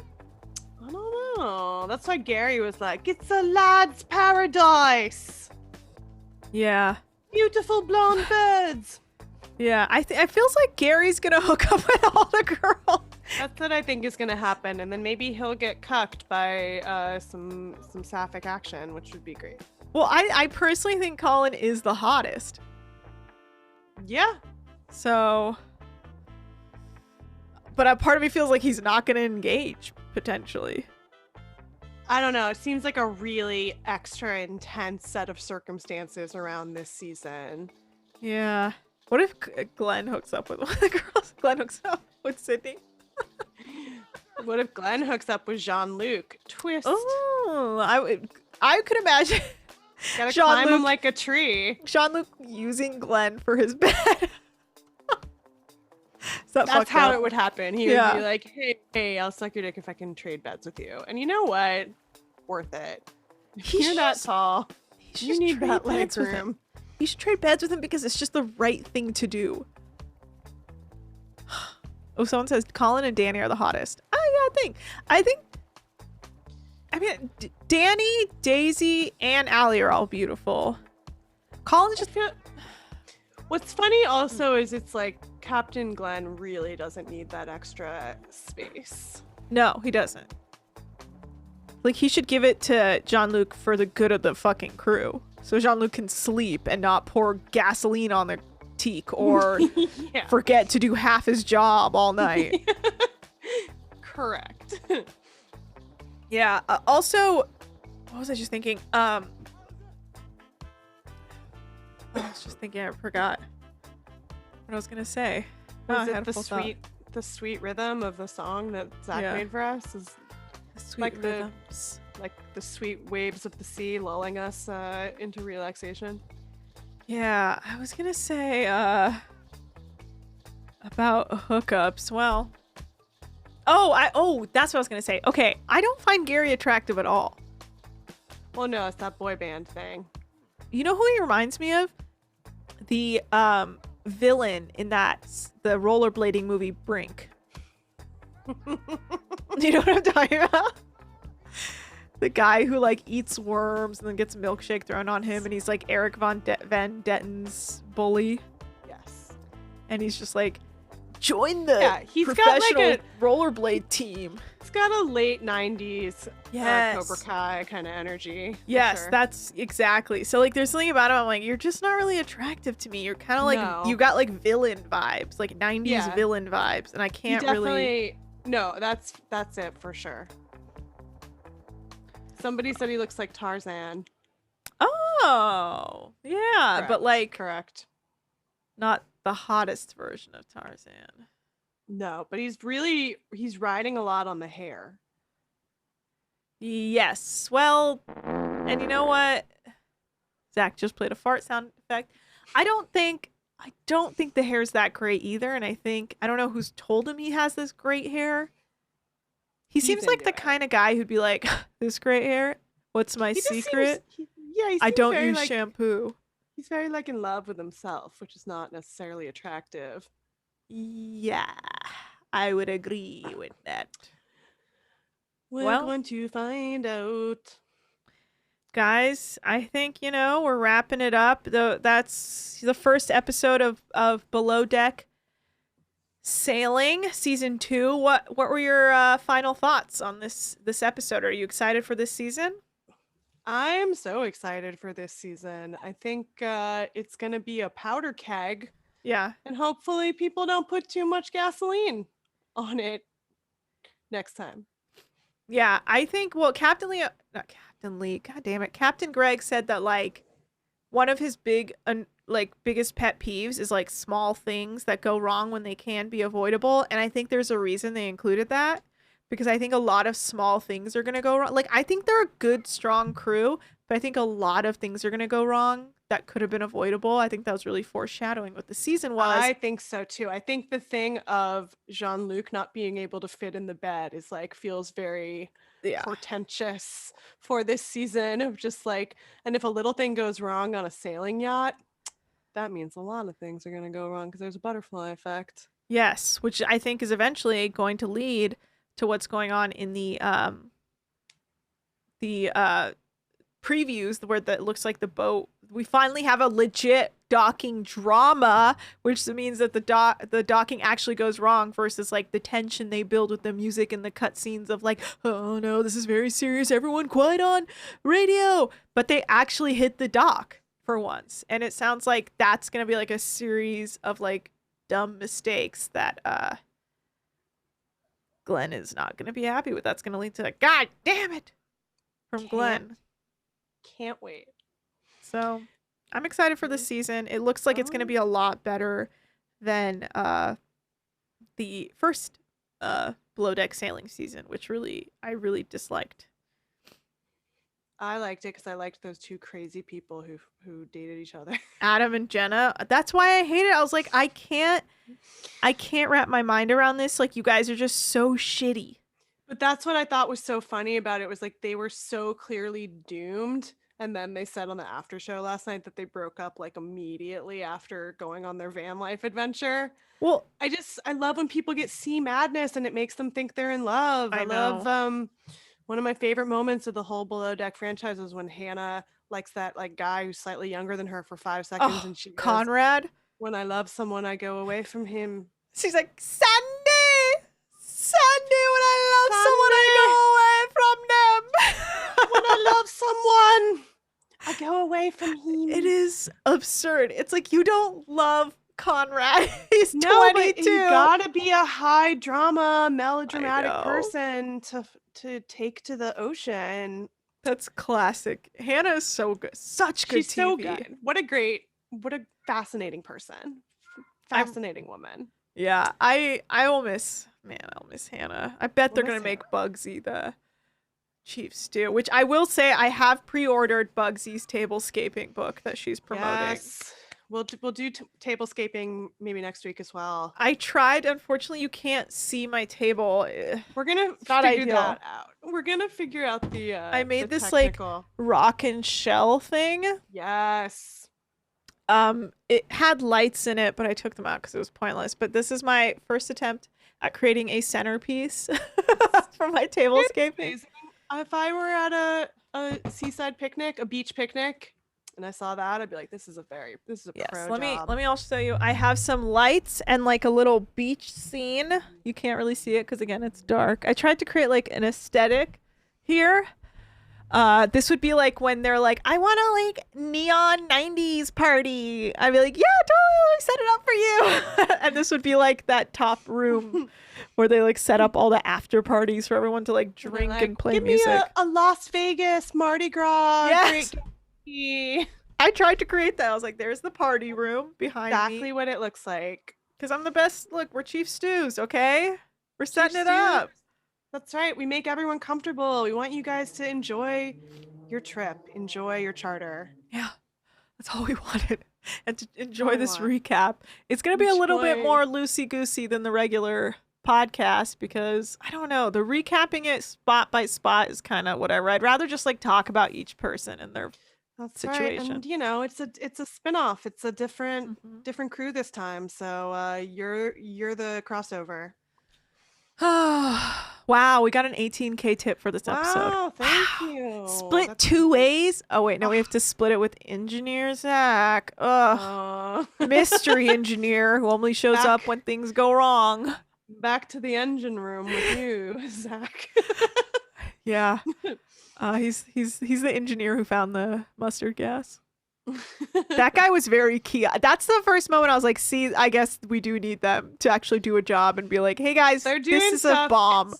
I don't know. That's why Gary was like, it's a lad's paradise. Yeah. Beautiful blonde birds. Yeah. I feels like Gary's gonna hook up with all the girls. That's what I think is gonna happen, and then maybe he'll get cucked by some sapphic action, which would be great. Well, I personally think Colin is the hottest. Yeah. So, but a part of me feels like he's not gonna engage potentially. I don't know. It seems like a really extra intense set of circumstances around this season. Yeah. What if Glenn hooks up with one of the girls? Glenn hooks up with Sydney. What if Glenn hooks up with Jean-Luc? Twist. Oh, I could imagine Gotta Jean-Luc- climb him like a tree. Jean-Luc using Glenn for his bed. That's how it would happen. He would Yeah. be like, hey, I'll suck your dick if I can trade beds with you. And you know what? Worth it. If He you're should that just- tall, He you should need trade that leg beds with him. room. You should trade beds with him because it's just the right thing to do. Oh, someone says Colin and Danny are the hottest. Oh yeah, I think. I mean, Danny, Daisy, and Allie are all beautiful. Colin's just What's funny also is it's like Captain Glenn really doesn't need that extra space. no, he doesn't. Like he should give it to Jean-Luc for the good of the fucking crew, so Jean-Luc can sleep and not pour gasoline on the teak or Yeah. forget to do half his job all night. Correct. Yeah. Also, what was I just thinking? I was just thinking. I forgot what I was gonna say. Oh, I Was had it a the full thought. sweet rhythm of the song that Zach Yeah. made for us? Is Sweet like the- rhythms. like the sweet waves of the sea lulling us into relaxation. Yeah, I was gonna say about hookups. Well, that's what I was gonna say. Okay, I don't find Gary attractive at all. Well, no, it's that boy band thing. You know who he reminds me of? The villain in the rollerblading movie Brink. You know what I'm talking about? The guy who like eats worms and then gets a milkshake thrown on him, and he's like Eric Van Detten's bully, Yes. and he's just like, join the Yeah, he's got professional like rollerblade team. It's got a late 90s Yes. Cobra Kai kind of energy. for Yes, sure. that's exactly. So like, there's something about him. I'm like, you're just not really attractive to me. You're kind of like, No. you got like villain vibes, like 90s Yeah. villain vibes, and I He can't definitely really. No, that's it for sure. Somebody said he looks like Tarzan. Oh, yeah, but Correct, like correct. not the hottest version of Tarzan. No, but he's riding a lot on the hair. Yes. Well, and you know what? Zach just played a fart sound effect. I don't think the hair's that great either, and I don't know who's told him he has this great hair. He He's seems like the into it. kind of guy who'd be like, "This great hair? What's my He just secret? he I seems don't very, use like, shampoo." He's very like in love with himself, which is not necessarily attractive. Yeah, I would agree with that. We're Well- going to find out. Guys, I think we're wrapping it up. That's the first episode of Below Deck Sailing season 2. What were your final thoughts on this episode? Are you excited for this season? I'm so excited for this season. I think it's going to be a powder keg, Yeah. and hopefully people don't put too much gasoline on it next time. Yeah, I think Captain Lee, not Captain Lee, god damn it. Captain Greg said that like one of his biggest pet peeves is like small things that go wrong when they can be avoidable, and I think there's a reason they included that. Because I think a lot of small things are going to go wrong. Like, I think they're a good, strong crew, but I think a lot of things are going to go wrong that could have been avoidable. I think that was really foreshadowing what the season was. I think so too. I think the thing of Jean-Luc not being able to fit in the bed is like feels very Yeah. portentous for this season of just like, and if a little thing goes wrong on a sailing yacht, that means a lot of things are going to go wrong because there's a butterfly effect. Yes, which I think is eventually going to lead to what's going on in the previews where it looks like the boat. We finally have a legit docking drama, which means that the docking actually goes wrong versus like the tension they build with the music and the cutscenes of like, oh no, this is very serious. Everyone quiet on radio. But they actually hit the dock for once, and it sounds like that's gonna be like a series of like dumb mistakes that Glenn is not going to be happy with. That's going to lead to God damn it from Glenn. Can't wait. So I'm excited for this season. It looks like it's going to be a lot better than the first Below Deck sailing season, which I really disliked. I liked it because I liked those two crazy people who dated each other. Adam and Jenna. That's why I hate it. I was like, I can't wrap my mind around this. Like, you guys are just so shitty. But that's what I thought was so funny about it, was like they were so clearly doomed. And then they said on the after show last night that they broke up like immediately after going on their van life adventure. Well, I love when people get sea madness and it makes them think they're in love. I love one of my favorite moments of the whole Below Deck franchise was when Hannah likes that like guy who's slightly younger than her for 5 seconds, and she goes, Conrad. "When I love someone, I go away from him." She's like, Sunday, when I love someone, I go away from them. When I love someone, I go away from him. It is absurd. It's like, you don't love Conrad. He's No, 22. but you gotta be a high drama, melodramatic person to take to the ocean. That's classic. Hannah is so good. Such good She's TV. so good. What a fascinating person. Fascinating woman. Yeah, I'll miss Hannah. I bet they're gonna make Bugsy the chief stew, which I will say I have pre-ordered Bugsy's tablescaping book that she's promoting. Yes. We'll do tablescaping maybe next week as well. I tried. Unfortunately, you can't see my table. We're gonna figure that out. We're gonna figure out the. I made this technical. like rock and shell thing. Yes. It had lights in it, but I took them out because it was pointless. But this is my first attempt at creating a centerpiece for my tablescaping. If I were at a seaside picnic, a beach picnic, and I saw that, I'd be like, this is a pro job. Let me also show you. I have some lights and like a little beach scene. You can't really see it because again it's dark. I tried to create like an aesthetic here. This would be like when they're like, I want a like neon 90s party. I'd be like, yeah, totally, set it up for you. And this would be like that top room where they like set up all the after parties for everyone to like drink and play music. Give me a Las Vegas Mardi Gras. Yes. Great. I tried to create that. I was like, there's the party room behind me. Exactly what it looks like. Because I'm the best. Look, we're Chief Stews, okay? We're setting it up. That's right. We make everyone comfortable. We want you guys to enjoy your trip, enjoy your charter. Yeah, that's all we wanted. And to enjoy this recap. It's going to be a little bit more loosey-goosey than the regular podcast because, I don't know, the recapping it spot by spot is kind of whatever. I'd rather just like talk about each person and their situation. Right. And you know, it's a spin-off. It's a different crew this time. So you're the crossover. Wow, we got an 18K tip for this episode. Wow, thank you. Split That's 2 ways? Oh wait, no, we have to split it with engineer Zach. Ugh. Mystery engineer who only shows up when things go wrong. Back to the engine room with you, Zach. Yeah. He's the engineer who found the mustard gas. That guy was very key. That's the first moment I was like, see, I guess we do need them to actually do a job and be like, hey guys, this is a bomb.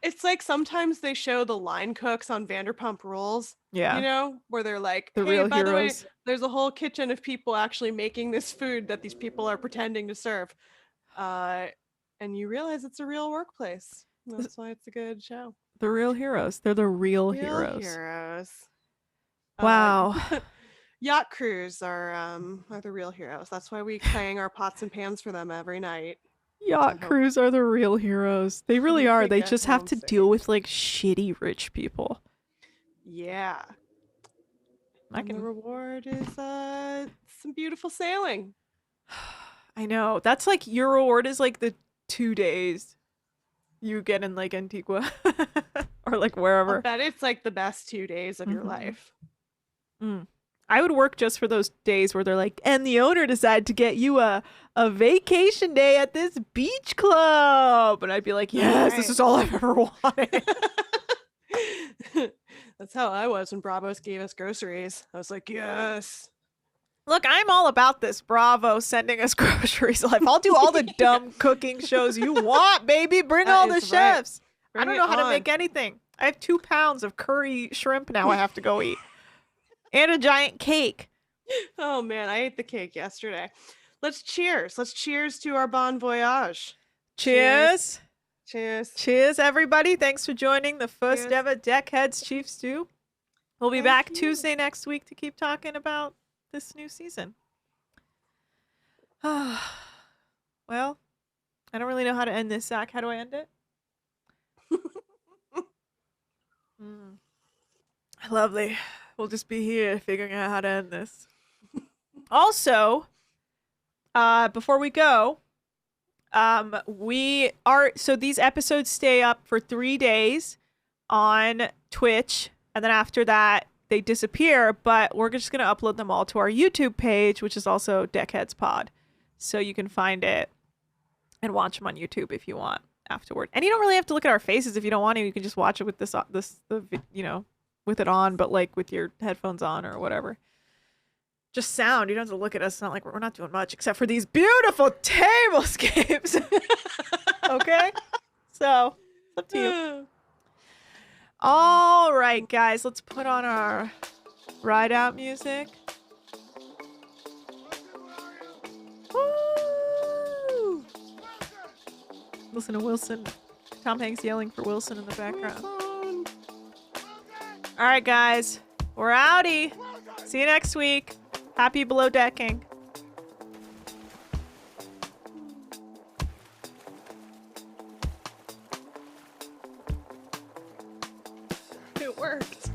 It's like sometimes they show the line cooks on Vanderpump Rules. Yeah. You know, where they're like, the hey, real by heroes. the way, there's a whole kitchen of people actually making this food that these people are pretending to serve. And you realize it's a real workplace. That's why it's a good show. The real heroes. They're the real heroes. Wow. Wow. Yacht crews are the real heroes. That's why we clang our pots and pans for them every night. Yacht crews are the real heroes. They really are. They just have to deal with like shitty rich people. Yeah. The reward is some beautiful sailing. I know. That's like your reward is like the 2 days you get in like Antigua or like wherever. I bet it's like the best 2 days of your life. I would work just for those days where they're like, and the owner decided to get you a vacation day at this beach club. And I'd be like, yes, this is all I've ever wanted. That's how I was when Bravos gave us groceries. I was like, yes. Look, I'm all about this. Bravo sending us groceries life. I'll do all the dumb cooking shows you want, baby. Bring all the is right. chefs. I Bring don't it know how to on. make anything. I have 2 pounds of curry shrimp now I have to go eat. And a giant cake. Oh man, I ate the cake yesterday. Let's cheers. Let's cheers to our bon voyage. Cheers. Cheers. Cheers, everybody. Thanks for joining the first Cheers. ever Deckheads Chief Stew. We'll be Thank back you. Tuesday next week to keep talking about this new season. Well, I don't really know how to end this, Zach. How do I end it? Lovely. We'll just be here figuring out how to end this. Also, before we go, so these episodes stay up for 3 days on Twitch, and then after that they disappear, but we're just going to upload them all to our YouTube page, which is also Deckheads Pod. So you can find it and watch them on YouTube if you want afterward. And you don't really have to look at our faces if you don't want to. You can just watch it with with it on, but like with your headphones on or whatever. Just sound. You don't have to look at us. It's not like we're not doing much except for these beautiful tablescapes. Okay? So, it's up to you. All right, guys. Let's put on our ride out music. Woo! Listen to Wilson. Tom Hanks yelling for Wilson in the background. All right, guys. We're outie. See you next week. Happy below decking. It worked.